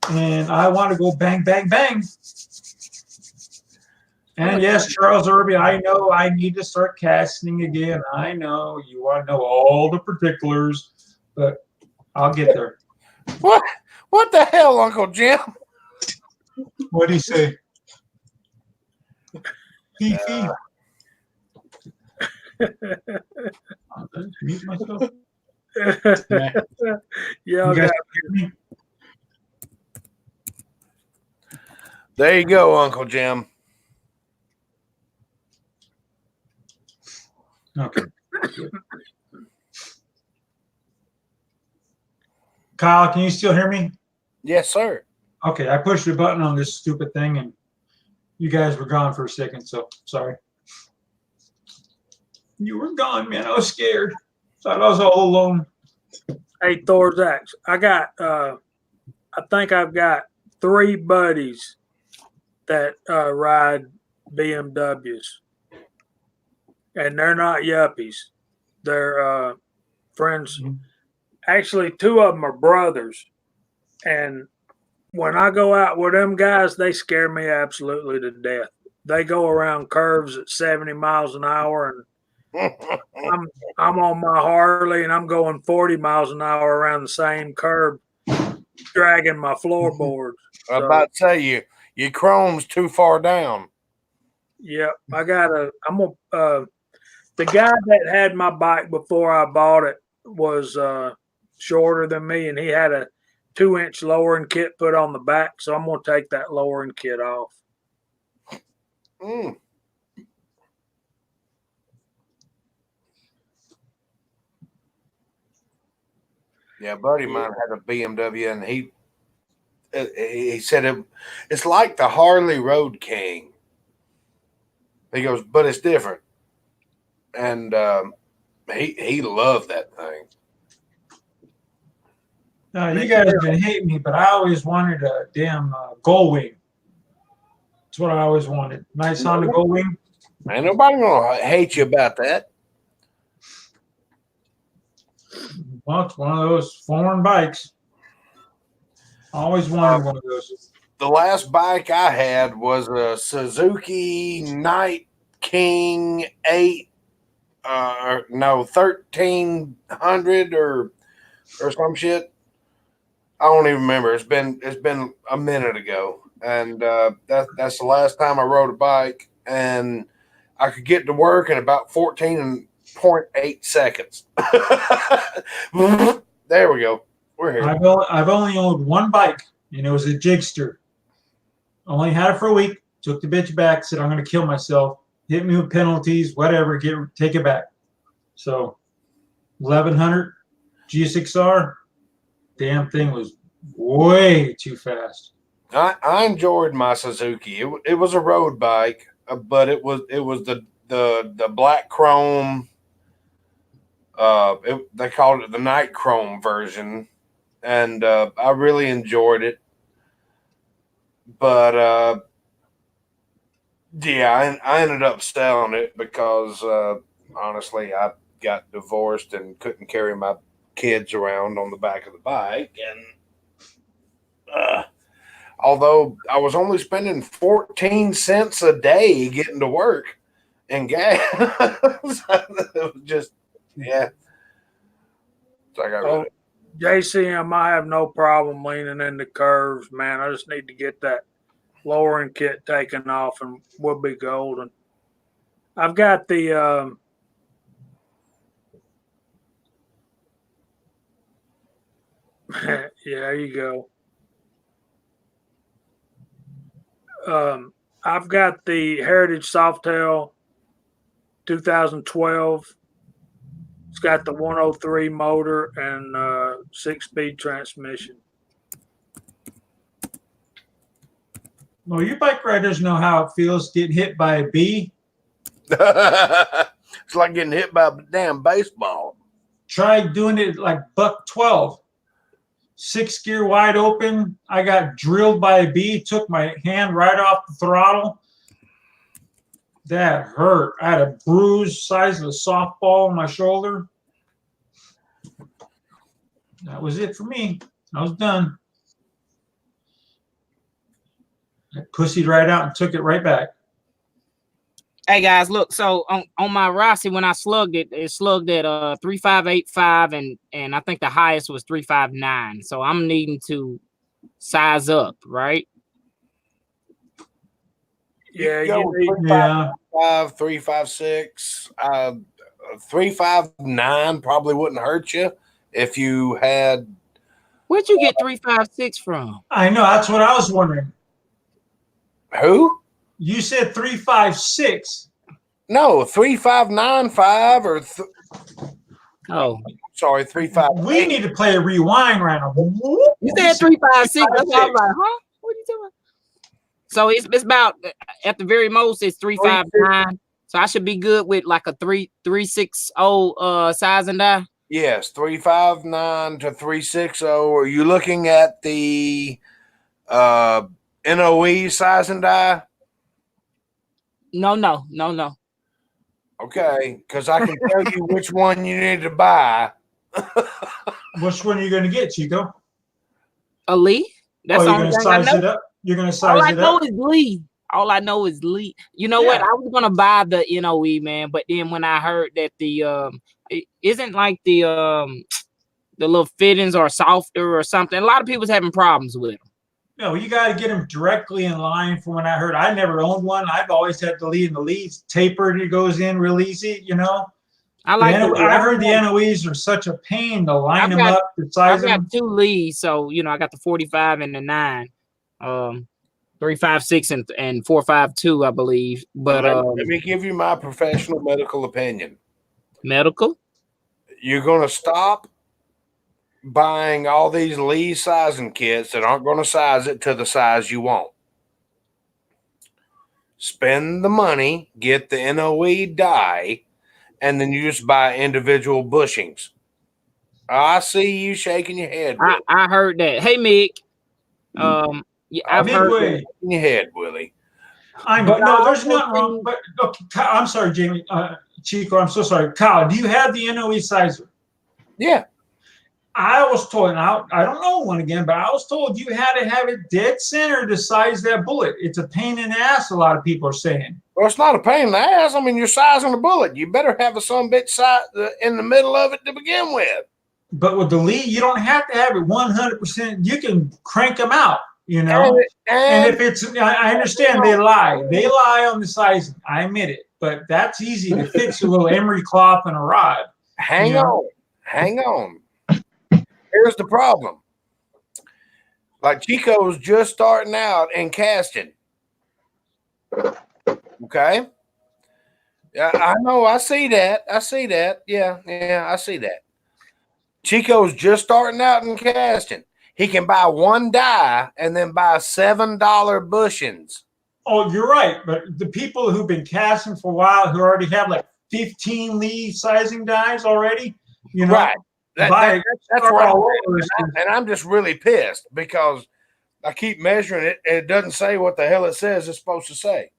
And I want to go bang, bang, bang. And yes, Charles Irby, I know I need to start casting again. I know you want to know all the particulars, but I'll get there. What the hell, Uncle Jim? What do you say? Fifi. Mute myself. Yeah, You guys hear me? There you go, Uncle Jim. Okay. Kyle, can you still hear me? Yes, sir. Okay, I pushed the button on this stupid thing and you guys were gone for a second, so sorry. You were gone, man. I was scared. Thought I was all alone. Hey, Thorzax, I think I've got 3 buddies that ride BMWs. And they're not yuppies. They're friends. Actually, 2 of them are brothers. And when I go out with them guys, they scare me absolutely to death. They go around curves at 70 miles an hour, and I'm on my Harley, and I'm going 40 miles an hour around the same curve, dragging my floorboards. I'm about to say your chrome's too far down. Yeah, the guy that had my bike before I bought it was shorter than me, and he had a 2-inch lowering kit put on the back, so I'm going to take that lowering kit off. Yeah, a buddy of mine had a BMW, and he said it's like the Harley Road King. He goes, but it's different. And he loved that thing. You guys have been hating me, but I always wanted a damn Gull Wing. That's what I always wanted. Nice Honda Gull Wing. Ain't nobody gonna hate you about that. Well, it's one of those foreign bikes. I always wanted one of those. the last bike I had was a Suzuki Night King 1300 or some shit. I don't even remember. It's been a minute ago, and that's the last time I rode a bike, and I could get to work in about 14.8 seconds. There we go. We're here. I've only owned one bike, and it was a Jigster. Only had it for a week. Took the bitch back. Said I'm going to kill myself. Hit me with penalties, whatever. Take it back. So 1100 G6R. Damn thing was way too fast. I enjoyed my Suzuki. It was a road bike, but it was the black chrome. They called it the night chrome version, and I really enjoyed it. But yeah, I ended up selling it because honestly, I got divorced and couldn't carry my kids around on the back of the bike, and although I was only spending 14 cents a day getting to work and gas, it was just yeah. So I got rid of it. JCM, I have no problem leaning into curves, man. I just need to get that lowering kit taken off, and we'll be golden. I've got the yeah, there you go. I've got the Heritage Softail 2012. It's got the 103 motor and 6-speed transmission. Well, you bike riders know how it feels getting hit by a bee. It's like getting hit by a damn baseball. Try doing it like buck 12. 6 gear wide open. I got drilled by a bee, took my hand right off the throttle. That hurt. I had a bruise size of a softball on my shoulder. That was it for me. I was done. I pussied right out and took it right back. Hey guys, look. So on my Rossi, when I slugged it, it slugged at 3585, and I think the highest was 359. So I'm needing to size up, right? Yeah, you you need, 355, 356, 359 probably wouldn't hurt you if you had. Where'd you get 356 from? I know. That's what I was wondering. Who? You said 356. No, 3595 or Oh, sorry, 358. We need to play a rewind round. you said 356. That's why I was like, huh? What are you talking about? So it's about at the very most it's 359. So I should be good with like a 360 size and die. Yes, 359 to 360. Are you looking at the NOE size and die? No. Okay, because I can tell you which one you need to buy. Which one are you going to get, Chico? A Lee? That's you're all going to size it up? You're going to size all I it know up? is Lee. All I know is Lee. You know what? I was gonna buy the NOE, man, but then when I heard that the it isn't like the little fittings are softer or something. A lot of people's having problems with them. No, you got to get them directly in line. From when I heard, I never owned one. I've always had the lead, and the lead's tapered. It goes in real easy, you know. I like. I heard the NOEs are such a pain to line them up, to size them. I've got 2 leads, so you know I got the 45 and the 9, 356 and 452, I believe. But let me give you my professional medical opinion. Medical? You're gonna stop buying all these Lee sizing kits that aren't going to size it to the size you want. Spend the money, get the NOE die, and then you just buy individual bushings. I see you shaking your head. I heard that. Hey, Mick. Yeah, I've heard that. In your head, Willie. I know. No, there's nothing wrong. But okay, I'm sorry, Jamie. Chico, I'm so sorry. Kyle, do you have the NOE sizer? Yeah. I was told, and I don't know one again, but I was told you had to have it dead center to size that bullet. It's a pain in the ass, a lot of people are saying. Well, it's not a pain in the ass. I mean, you're sizing a bullet. You better have a some bitch size in the middle of it to begin with. But with the lead, you don't have to have it 100%. You can crank them out, you know. And if it's, I understand they lie. They lie on the sizing. I admit it. But that's easy to fix, a little emery cloth and a rod. Hang on. Here's the problem. Like Chico's just starting out in casting. Okay. Yeah, I know. I see that. Yeah, I see that. Chico's just starting out in casting. He can buy one die and then buy $7 bushings. Oh, you're right. But the people who've been casting for a while, who already have like 15 lead sizing dies already, you know, right? That's right. And I'm just really pissed because I keep measuring it and it doesn't say what the hell it says it's supposed to say.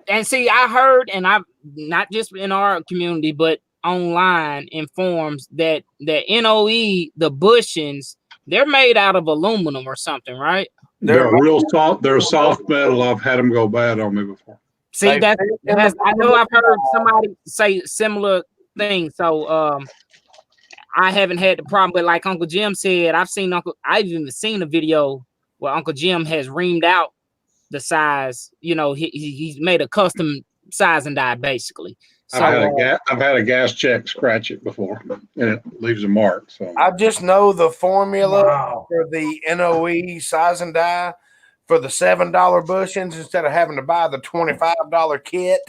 And see, I heard, and I've not just in our community, but online in forums that the NOE, the bushings, they're made out of aluminum or something, right? They're real soft. They're soft metal. I've had them go bad on me before. See, I know I've heard somebody say similar things. So I haven't had the problem, but like Uncle Jim said, I've even seen a video where Uncle Jim has reamed out the size. You know, he's made a custom size and die basically. So, I've had a gas check scratch it before, and it leaves a mark. So I just know the formula for the NOE size and die for the $7 bushings instead of having to buy the $25 kit.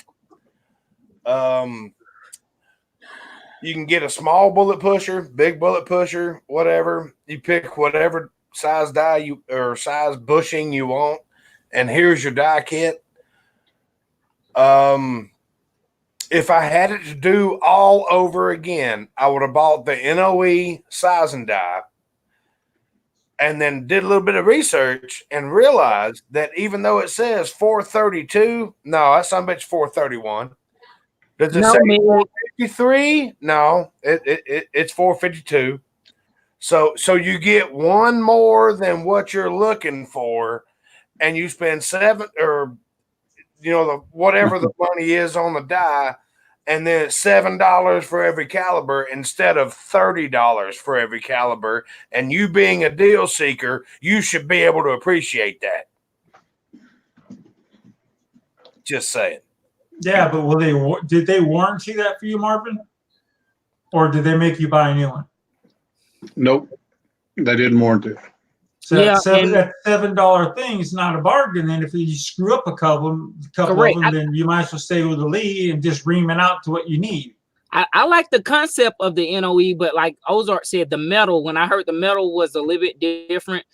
You can get a small bullet pusher, big bullet pusher, whatever. You pick whatever size die or size bushing you want, and here's your die kit. If I had it to do all over again, I would have bought the NOE size and die and then did a little bit of research and realized that even though it says 432, no, that's some bitch 431. Does it say 453? No, it's 452. So you get one more than what you're looking for, and you spend whatever the money is on the die, and then it's $7 for every caliber instead of $30 for every caliber. And you being a deal seeker, you should be able to appreciate that. Just saying. Yeah, but did they warranty that for you, Marvin? Or did they make you buy a new one? Nope, they didn't warranty it. So that $7 thing is not a bargain. And if you screw up a couple of them, then you might as well stay with the lead and just ream it out to what you need. I like the concept of the NOE, but like Ozark said, the metal, when I heard the metal was a little bit different,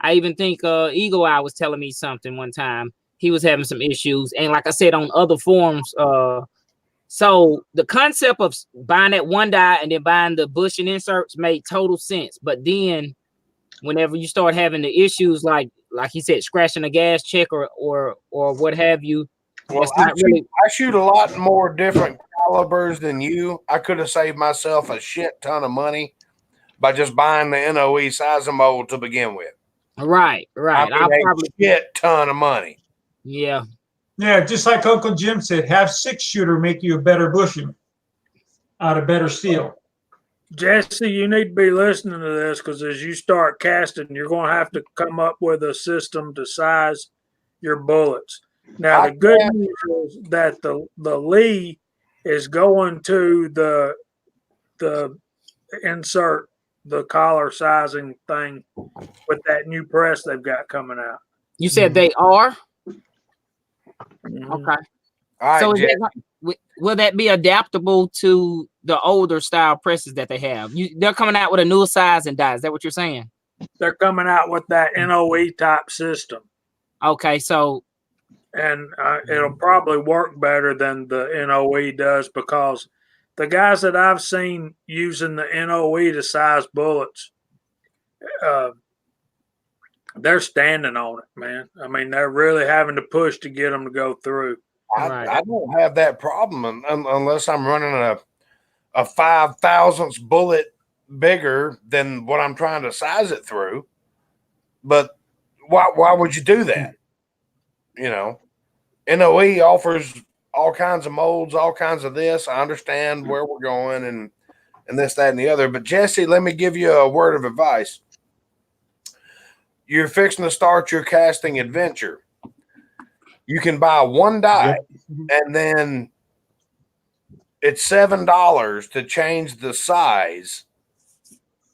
I even think Eagle Eye was telling me something one time. He was having some issues. And like I said, on other forums, so the concept of buying that one die and then buying the bushing inserts made total sense. But then whenever you start having the issues like he said, scratching a gas check or what have you, well, I shoot a lot more different calibers than you. I could have saved myself a shit ton of money by just buying the NOE size and mold to begin with. Right. I'll probably get a ton of money. Yeah. Yeah, just like Uncle Jim said, have 6-shooter make you a better bushing out of better steel. Jesse, you need to be listening to this because as you start casting, you're going to have to come up with a system to size your bullets. Now, the good news is that the Lee is going to the insert the collar sizing thing with that new press they've got coming out. You said they are? Mm-hmm. Okay. All right, so will that be adaptable to the older style presses that they have? They're coming out with a new size and die. Is that what you're saying? They're coming out with that NOE type system. Okay, so. And it'll probably work better than the NOE does because the guys that I've seen using the NOE to size bullets, they're standing on it, man. I mean, they're really having to push to get them to go through. I don't have that problem unless I'm running a 5,000th bullet bigger than what I'm trying to size it through. But why would you do that? You know, NOE offers all kinds of molds, all kinds of this. I understand where we're going and this, that, and the other. But Jesse, let me give you a word of advice. You're fixing to start your casting adventure. You can buy one die, and then it's $7 to change the size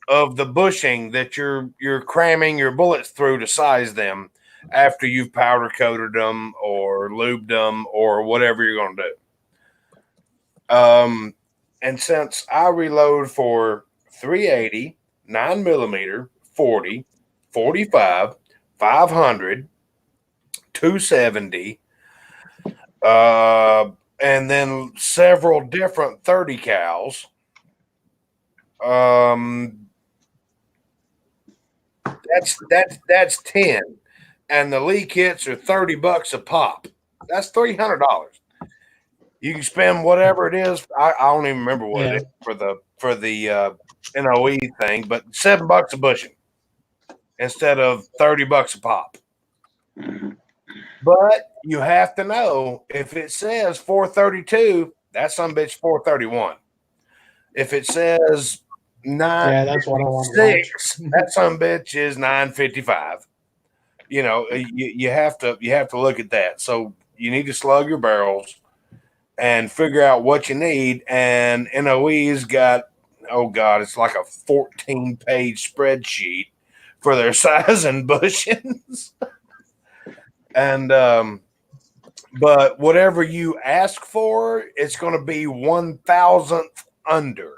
of the bushing that you're cramming your bullets through to size them after you've powder coated them or lubed them or whatever you're going to do. And since I reload for 380, 9mm, 40, 45, 500, 270, and then several different 30 cals. That's 10, and the Lee kits are $30 a pop. That's $300. You can spend whatever it is. I don't even remember what it is for the NOE thing, but $7 a bushing instead of $30 a pop. But you have to know if it says 432, that's some bitch 431. If it says 956, that some bitch is 955. You know, you have to look at that. So you need to slug your barrels and figure out what you need. And NOE's got, oh God, it's like a 14-page spreadsheet for their size and bushings. And but whatever you ask for, it's going to be 1,000th under.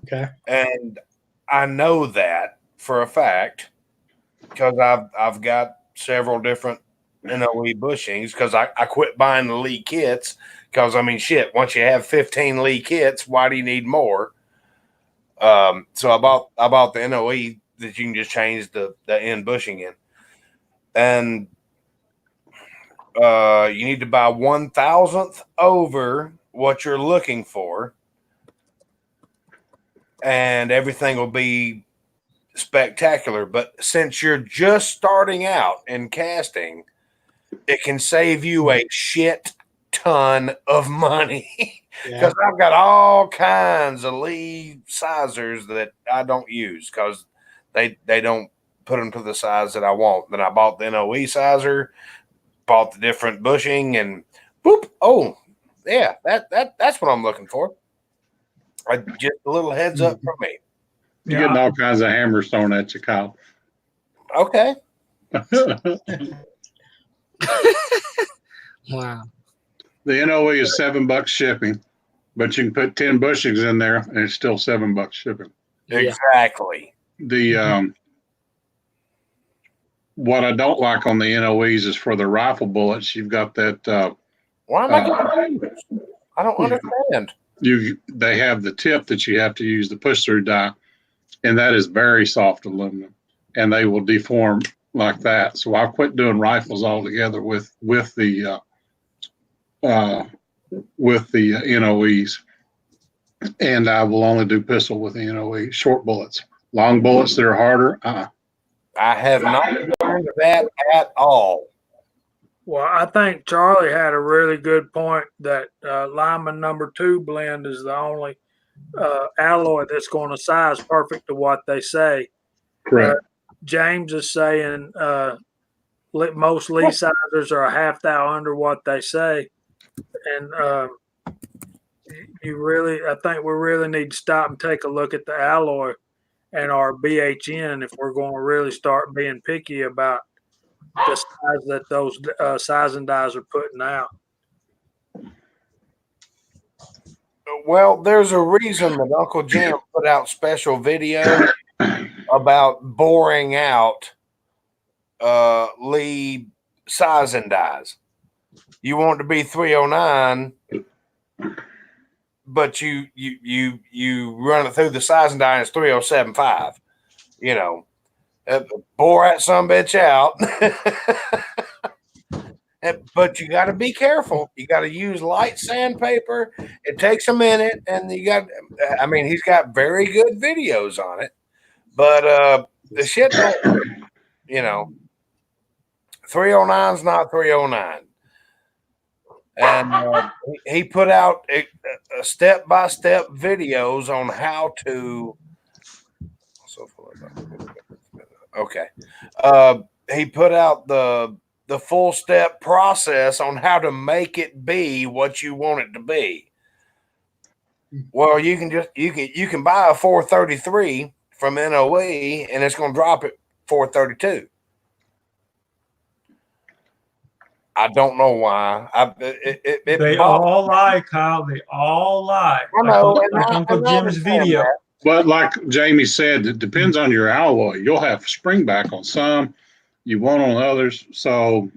Okay. And I know that for a fact because I've got several different NOE bushings because I quit buying the Lee kits because I mean shit, once you have 15 Lee kits, why do you need more? So I bought the NOE that you can just change the end bushing in. And you need to buy 1,000th over what you're looking for, and everything will be spectacular. But since you're just starting out in casting, it can save you a shit ton of money because I've got all kinds of Lee sizers that I don't use because they don't put them to the size that I want. Then I bought the NOE sizer, bought the different bushing, and boop. Oh, yeah, that's what I'm looking for. Just a little heads up from me. You're getting all kinds of hammers thrown at you, Kyle. Okay. Wow. The NOE is $7 shipping, but you can put 10 bushings in there and it's still $7 shipping. Exactly. The what I don't like on the NOEs is for the rifle bullets. You've got that. Why am I getting those? I don't understand. They have the tip that you have to use the push through die, and that is very soft aluminum, and they will deform like that. So I quit doing rifles altogether with the NOEs, and I will only do pistol with the NOE. Short bullets, long bullets that are harder. I have not learned that at all. Well, I think Charlie had a really good point that Lyman number 2 blend is the only alloy that's going to size perfect to what they say. Correct. James is saying most Lee sizers are a half thou under what they say, and I think we really need to stop and take a look at the alloy and our BHN if we're going to really start being picky about the size that those sizing dies are putting out. Well, there's a reason that Uncle Jim put out special videos about boring out Lee sizing dies. You want it to be 309, but you run it through the sizing die and it's 307.5. You know, bore that some bitch out But you got to be careful. You got to use light sandpaper. It takes a minute, and I mean, he's got very good videos on it, but the shit don't work, 309's not 309. And he put out a step-by-step videos on how to. Okay, he put out the full step process on how to make it be what you want it to be. Well, you can buy a 433 from NOE, and it's going to drop at 432. I don't know why. They all lie, Kyle. They all lie. I know. Like Uncle Jim's video. That. But like Jamie said, it depends on your alloy. You'll have springback on some, you won't on others. So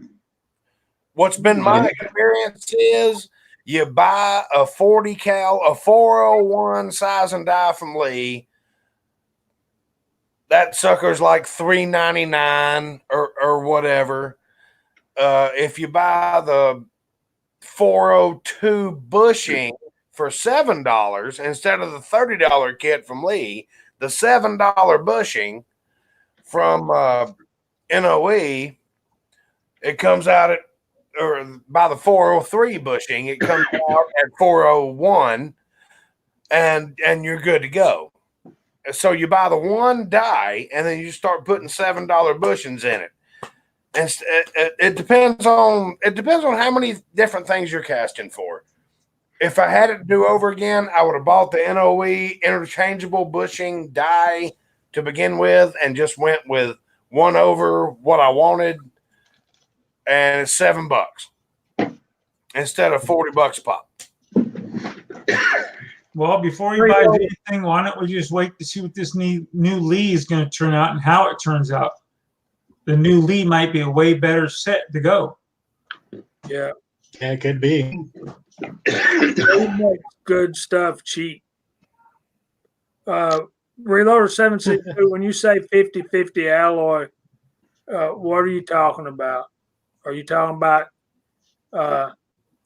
what's been my experience is you buy a 40 cal, a 401 size and die from Lee. That sucker's like $3.99 or whatever. If you buy the 402 bushing for $7 instead of the $30 kit from Lee, the $7 bushing from NOE, it comes out at, or by the 403 bushing, it comes out at 401, and you're good to go. So you buy the one die, and then you start putting $7 bushings in it. And it depends on how many different things you're casting for. If I had it to do over again, I would have bought the NOE interchangeable bushing die to begin with, and just went with one over what I wanted, and it's $7 instead of $40 pop. Well, before you buy anything, why don't we just wait to see what this new Lee is going to turn out and how it turns out? The new Lee might be a way better set to go. Yeah, it could be. They make good stuff cheap. Reloader 762, when you say 50-50 alloy, what are you talking about? Are you talking about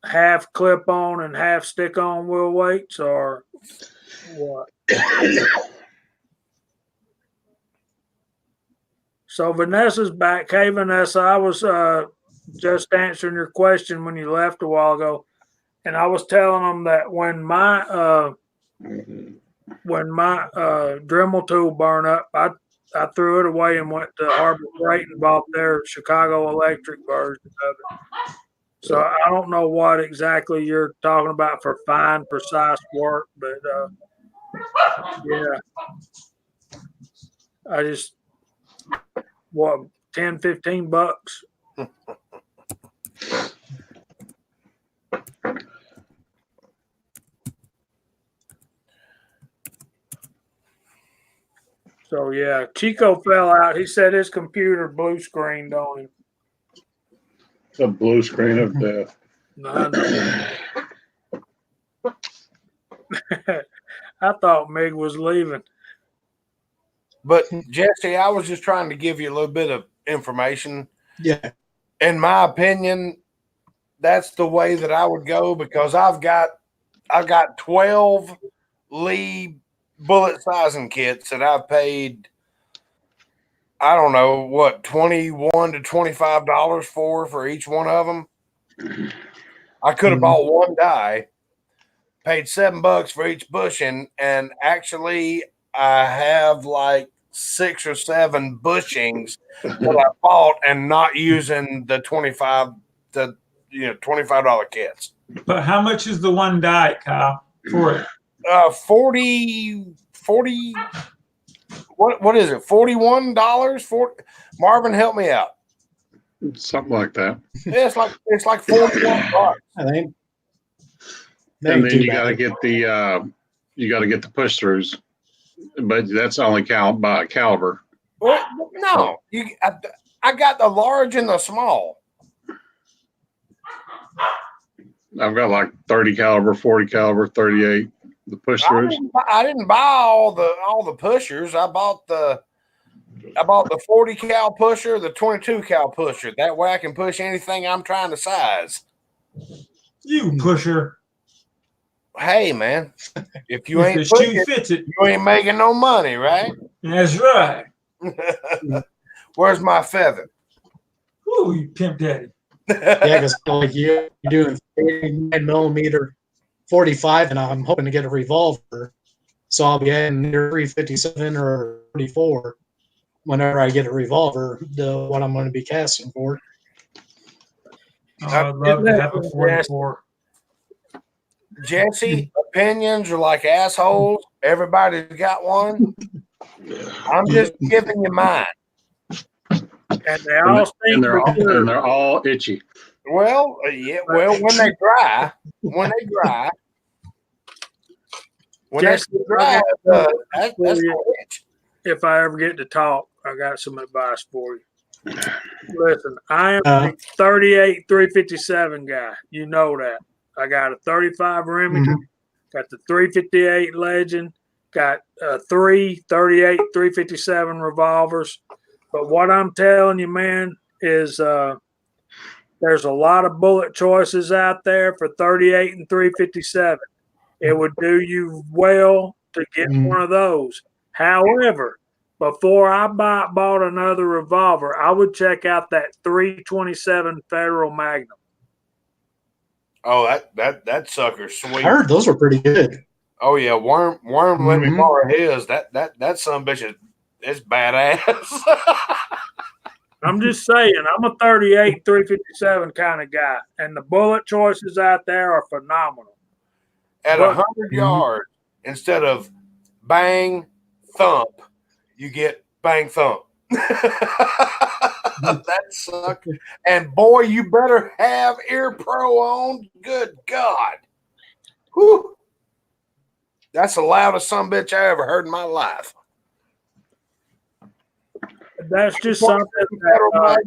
half clip on and half stick on wheel weights, or what? So Vanessa's back. Hey, Vanessa, I was just answering your question when you left a while ago, and I was telling them that when my Dremel tool burned up, I threw it away and went to Harbor Freight and bought their Chicago Electric version of it. So I don't know what exactly you're talking about for fine, precise work, but yeah, I just, what, $10-15? So yeah, Chico fell out. He said his computer blue screened on him. the blue screen of death. I thought Meg was leaving. But Jesse, I was just trying to give you a little bit of information. Yeah. In my opinion, that's the way that I would go, because I've got 12 Lee bullet sizing kits that I've paid, I don't know what, $21 to $25 for each one of them. I could have bought one die, paid $7 for each bushing, and actually I have like 6 or 7 bushings that I bought and not using the $25 kits. But how much is the one die, Kyle, for it? 40, what is it? $41? Marvin, help me out. Something like that. Yeah, it's like $41. I think. And then you got to get the push throughs, but that's only by caliber. Well, no, I got the large and the small. I've got like 30 caliber, 40 caliber, 38. The push throughs. I didn't buy all the pushers. I bought the I bought the 40 cal pusher, the 22 cal pusher. That way I can push anything I'm trying to size. You pusher. Hey, man, if you If ain't the shoe pushing, fits it. you ain't making no money, right? That's right. Where's my feather? Ooh, you pimp daddy. Yeah, because like you're doing 39mm 45, and I'm hoping to get a revolver, so I'll be adding either 357 or 44 whenever I get a revolver. What I'm going to be casting for. Oh, I'd love to have a 44. Jesse, opinions are like assholes. Everybody's got one. I'm just giving you mine. And they all stink. And they're all itchy. Well, yeah. Well, when they dry, Jesse, that's itch. if I ever get to talk, I got some advice for you. Listen, I am a 38 357 guy. You know that. I got a 35 Remington, got the 358 Legend, got 3 38 357 revolvers. But what I'm telling you, man, is there's a lot of bullet choices out there for 38 and 357. It would do you well to get one of those. However, before I bought another revolver, I would check out that 327 Federal Magnum. Oh, that sucker's sweet. I heard those were pretty good. Oh yeah, worm let me borrow his. That son of a bitch is badass. I'm just saying, I'm a 38 357 kind of guy, and the bullet choices out there are phenomenal. At 100 yards, instead of bang thump, you get bang thump. That sucks. And boy, you better have ear pro on. Good God. Whew. That's the loudest son of a bitch I ever heard in my life. That's just something that,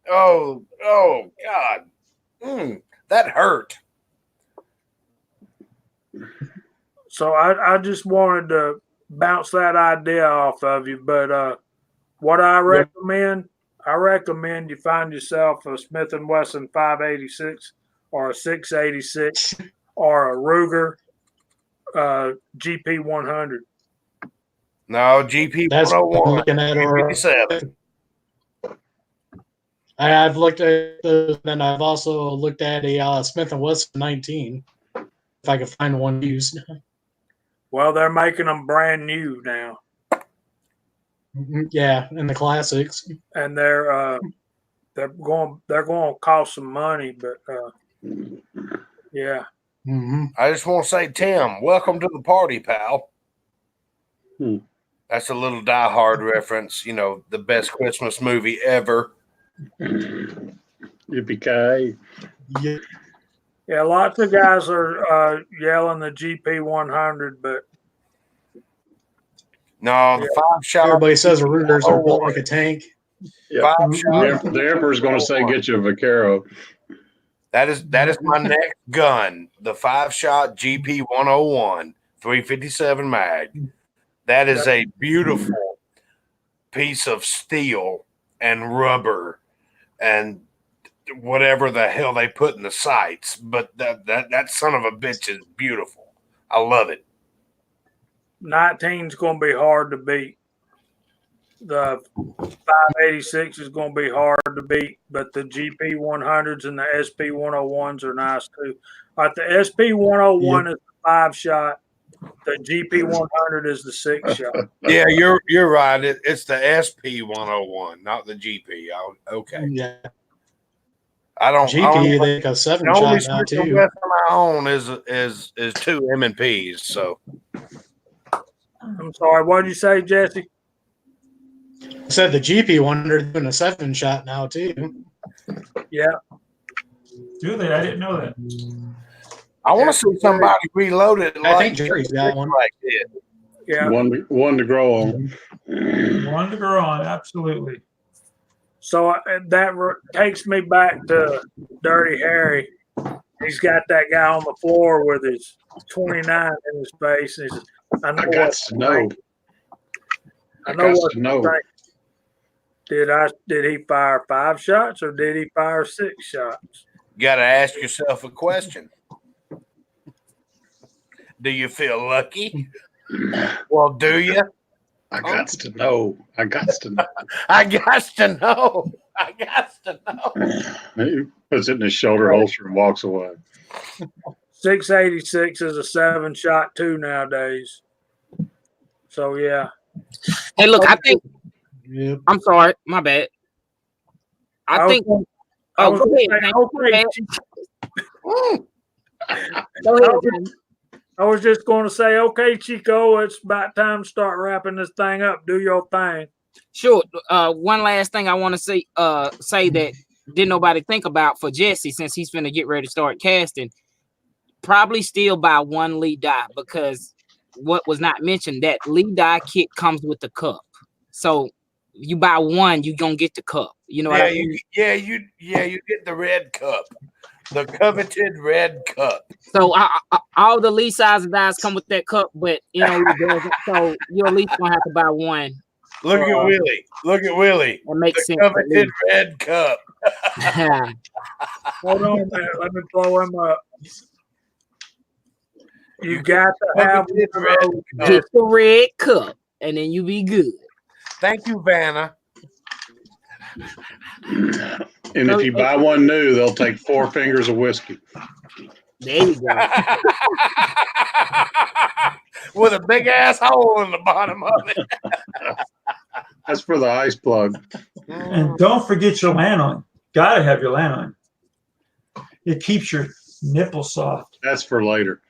oh God. That hurt. So I just wanted to bounce that idea off of you. But what I recommend you find yourself a Smith & Wesson 586 or a 686 or a Ruger GP 100. No, GP That's 101. looking at GP7. I've looked at those, and I've also looked at a Smith & Wesson 19, if I could find one used. Well, they're making them brand new now. Yeah, in the classics. And they're going to cost some money, but yeah. I just want to say, Tim, welcome to the party, pal. That's a little Die Hard reference. You know, the best Christmas movie ever. Yippee-ki-yay. Yeah, lots of guys are yelling the GP 100, but no, the 5-shot. Everybody says the Rugers are built like a tank. Yeah. The Emperor's going to say, get you a Vaquero. That is my next gun, the 5-shot GP 101 357 mag. That is a beautiful piece of steel and rubber and whatever the hell they put in the sights, but that son of a bitch is beautiful. I love it. 19's going to be hard to beat. The 586 is going to be hard to beat, but the GP 100s and the SP 101s are nice too. Like the SP 101 is the 5-shot. The GP 100 is the 6-shot. Yeah, you're right. It's the SP 101, not the GP. Okay. Yeah. I don't. GP, they got 7-shot now too. I own is 2 M&Ps. So I'm sorry. What did you say, Jesse? I said the GP 100 doing a 7-shot now too. Yeah. Do they? I didn't know that. I want to see somebody reload it. I think Jerry's got one. Like it. Yeah. One to grow on. One to grow on, absolutely. So that takes me back to Dirty Harry. He's got that guy on the floor with his 29 in his face. And he says, I got snow. I know got what to you're know. saying. Did he fire 5 shots or did he fire 6 shots? Got to ask yourself a question. Do you feel lucky? Well, do you? I got to know. I got to know. I got to know. I got to know. He puts it in his shoulder holster and walks away. 686 is a 7-shot too nowadays. So yeah. Hey, look, I think Yep. I'm sorry, my bad. I think. I Oh, was go gonna ahead. say, man. Go ahead, man. I was just going to say, okay, Chico, it's about time to start wrapping this thing up. Do your thing. Sure. One last thing I want to say that didn't nobody think about for Jesse, since he's finna get ready to start casting. Probably still buy one lead die, because what was not mentioned, that lead die kit comes with the cup. So you buy one, you gonna get the cup. You know what I mean? You get the red cup, the coveted red cup. So all the lead size dies come with that cup, but you know it doesn't. So you at least gonna have to buy one. Look at Willie. Look at Willie. That makes The sense. coveted red cup. Hold on a minute. Let me blow him up. You got to have Coveted red cup. Get the red cup, and then you be good. Thank you, Vanna. And if you buy one new, they'll take 4 fingers of whiskey. There you go. With a big ass hole in the bottom of it. That's for the ice plug. And don't forget your lanolin. Gotta have your lanolin. It keeps your nipples soft. That's for later.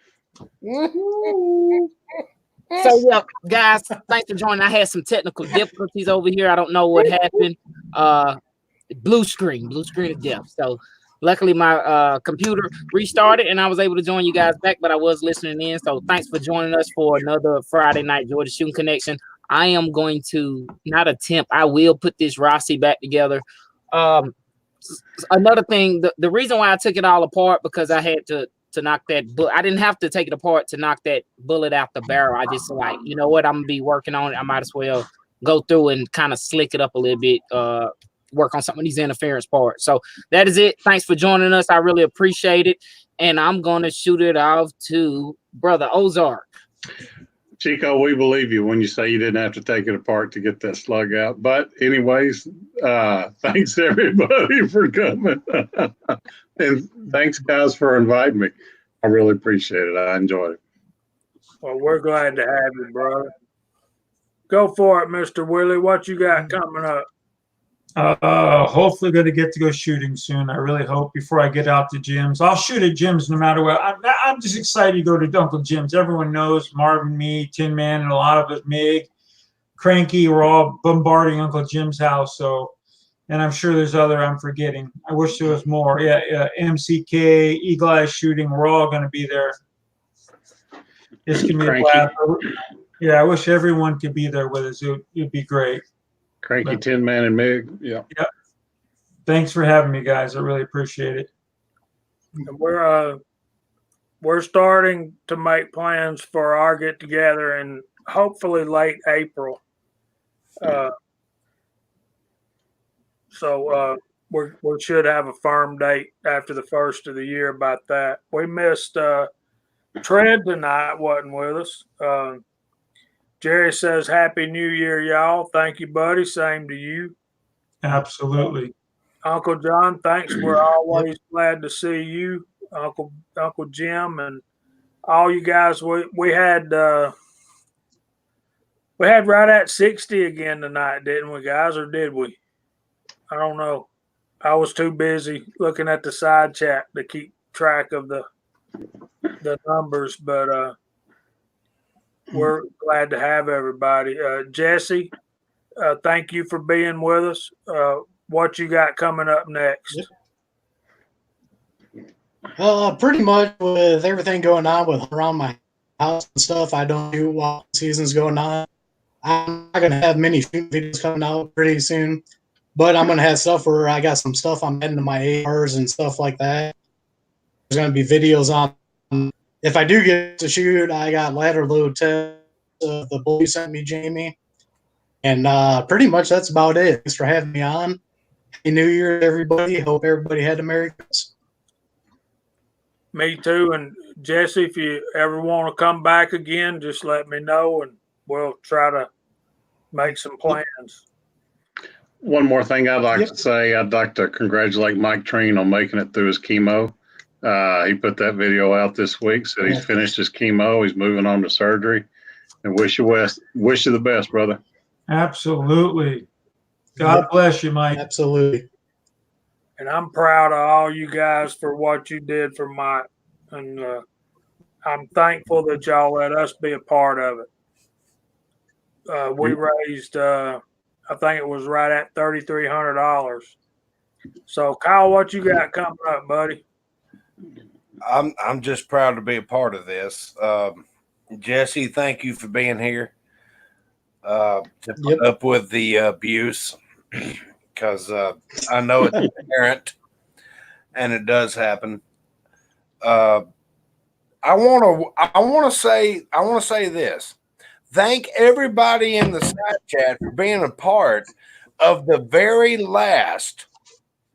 So yeah, guys, thanks for joining. I had some technical difficulties over here. I don't know what happened. Blue screen of death. So luckily my computer restarted and I was able to join you guys back, but I was listening in. So thanks for joining us for another Friday night Georgia Shooting Connection. I am going to I will put this Rossi back together. Another thing, the reason why I took it all apart, because I had to knock that I didn't have to take it apart to knock that bullet out the barrel. I just like, you know what, I'm gonna be working on it. I might as well go through and kind of slick it up a little bit, work on some of these interference parts. So that is it. Thanks for joining us. I really appreciate it. And I'm gonna shoot it off to Brother Ozark. Chico, we believe you when you say you didn't have to take it apart to get that slug out. But anyways, thanks everybody for coming. And thanks guys for inviting me. I really appreciate it. I enjoyed it. Well, we're glad to have you, brother. Go for it, Mr. Willie. What you got coming up? Hopefully going to get to go shooting soon. I really hope, before I get out to gyms. I'll shoot at gyms no matter what. I'm just excited to go to Uncle Jim's. Everyone knows Marvin, me, Tin Man, and a lot of us, Mig, Cranky, we're all bombarding Uncle Jim's house. So, and I'm sure there's other I'm forgetting. I wish there was more. Yeah, MCK, Eagle Eye Shooting, we're all going to be there. It's going to be a blast. Yeah, I wish everyone could be there with us. It'd be great. Cranky, Tin Man, and Mig. Yeah. Thanks for having me, guys. I really appreciate it. We're starting to make plans for our get together in hopefully late April. So we should have a firm date after the first of the year about that. We missed Tread tonight, wasn't with us. Jerry says, Happy New Year, y'all. Thank you, buddy. Same to you. Absolutely. Uncle John, thanks. We're always glad to see you, Uncle Jim, and all you guys. We had right at 60 again tonight, didn't we, guys? Or did we? I don't know. I was too busy looking at the side chat to keep track of the numbers, but we're glad to have everybody. Jesse, thank you for being with us. What you got coming up next? Pretty much with everything going on with around my house and stuff, I don't do while the season's going on. I'm not gonna have many shooting videos coming out pretty soon, but I'm gonna have stuff where I got some stuff I'm adding to my ARs and stuff like that. There's gonna be videos on. If I do get to shoot, I got ladder load test the bull you sent me, Jamie, And pretty much that's about it. Thanks for having me on. Happy New Year, everybody. Hope everybody had a Merry Christmas. Me too. And Jesse, if you ever want to come back again, just let me know and we'll try to make some plans. One more thing I'd like Yep. to say. I'd like to congratulate Mike Treen on making it through his chemo. He put that video out this week, said he's finished his chemo. He's moving on to surgery. And wish you the best, brother. Absolutely. God bless you, Mike. Absolutely. And I'm proud of all you guys for what you did for Mike. And I'm thankful that y'all let us be a part of it. We raised, I think it was right at $3,300. So, Kyle, what you got coming up, buddy? I'm just proud to be a part of this. Jesse, thank you for being here. To put up with the abuse, because I know it's apparent and it does happen. I want to say this. Thank everybody in the side chat for being a part of the very last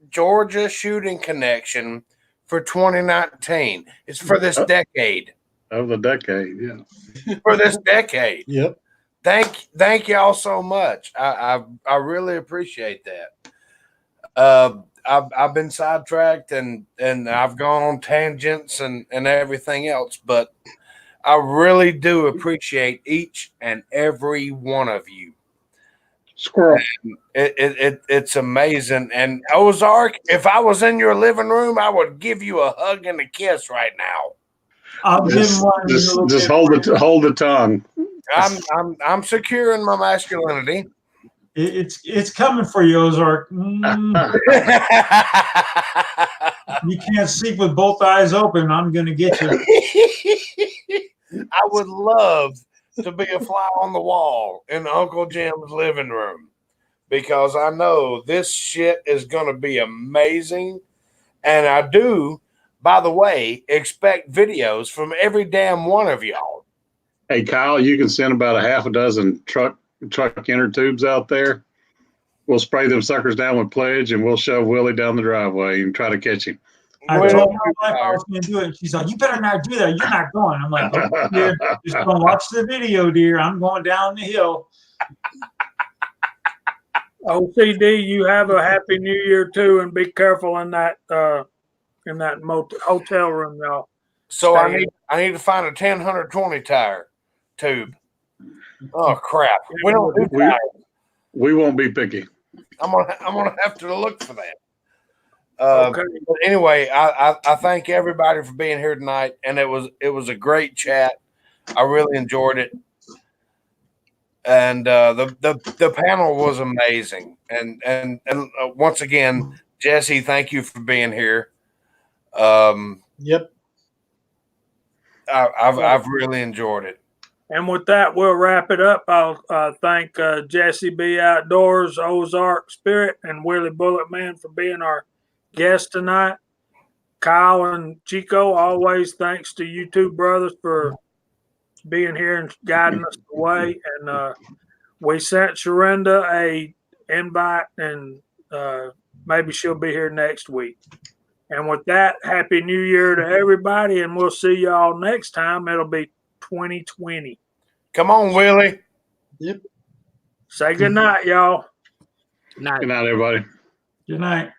Georgia shooting connection for 2019. It's for this decade. Of the decade, yeah. For this decade. Yep. Thank y'all so much. I really appreciate that. I've been sidetracked and I've gone on tangents and everything else, but I really do appreciate each and every one of you. Squirrel. It's amazing. And Ozark, if I was in your living room, I would give you a hug and a kiss right now. I'll give one. Just hold the tongue. I'm secure in my masculinity. It's coming for you, Ozark. You can't sleep with both eyes open. I'm gonna get you. I would love to be a fly on the wall in Uncle Jim's living room because I know this shit is gonna be amazing, and I do. By the way, expect videos from every damn one of y'all. Hey, Kyle, you can send about a half a dozen truck inner tubes out there. We'll spray them suckers down with pledge, and we'll shove Willie down the driveway and try to catch him. I told my wife I was going to do it. She's like, "You better not do that. You're not going." I'm like, "Okay, dear, just go watch the video, dear. I'm going down the hill." OCD, you have a happy New Year too, and be careful in that hotel room, y'all. So I need to find a 10-120 tire tube. Oh crap! We don't do tires. We won't be picky. I'm gonna have to look for that. Okay. But anyway, I thank everybody for being here tonight, and it was a great chat. I really enjoyed it, and the panel was amazing. And once again, Jesse, thank you for being here. Yep. I've really enjoyed it. And with that, we'll wrap it up. I'll thank Jesse B. Outdoors, Ozark Spirit, and Willie Bulletman for being our guests tonight. Kyle and Chico, always thanks to you two brothers for being here and guiding us the way. And we sent Sharonda a invite, and maybe she'll be here next week. And with that, Happy New Year to everybody, and we'll see y'all next time. It'll be 2020. Come on, Willie. Yep. Say good night, y'all. Night. Good night, everybody. Good night.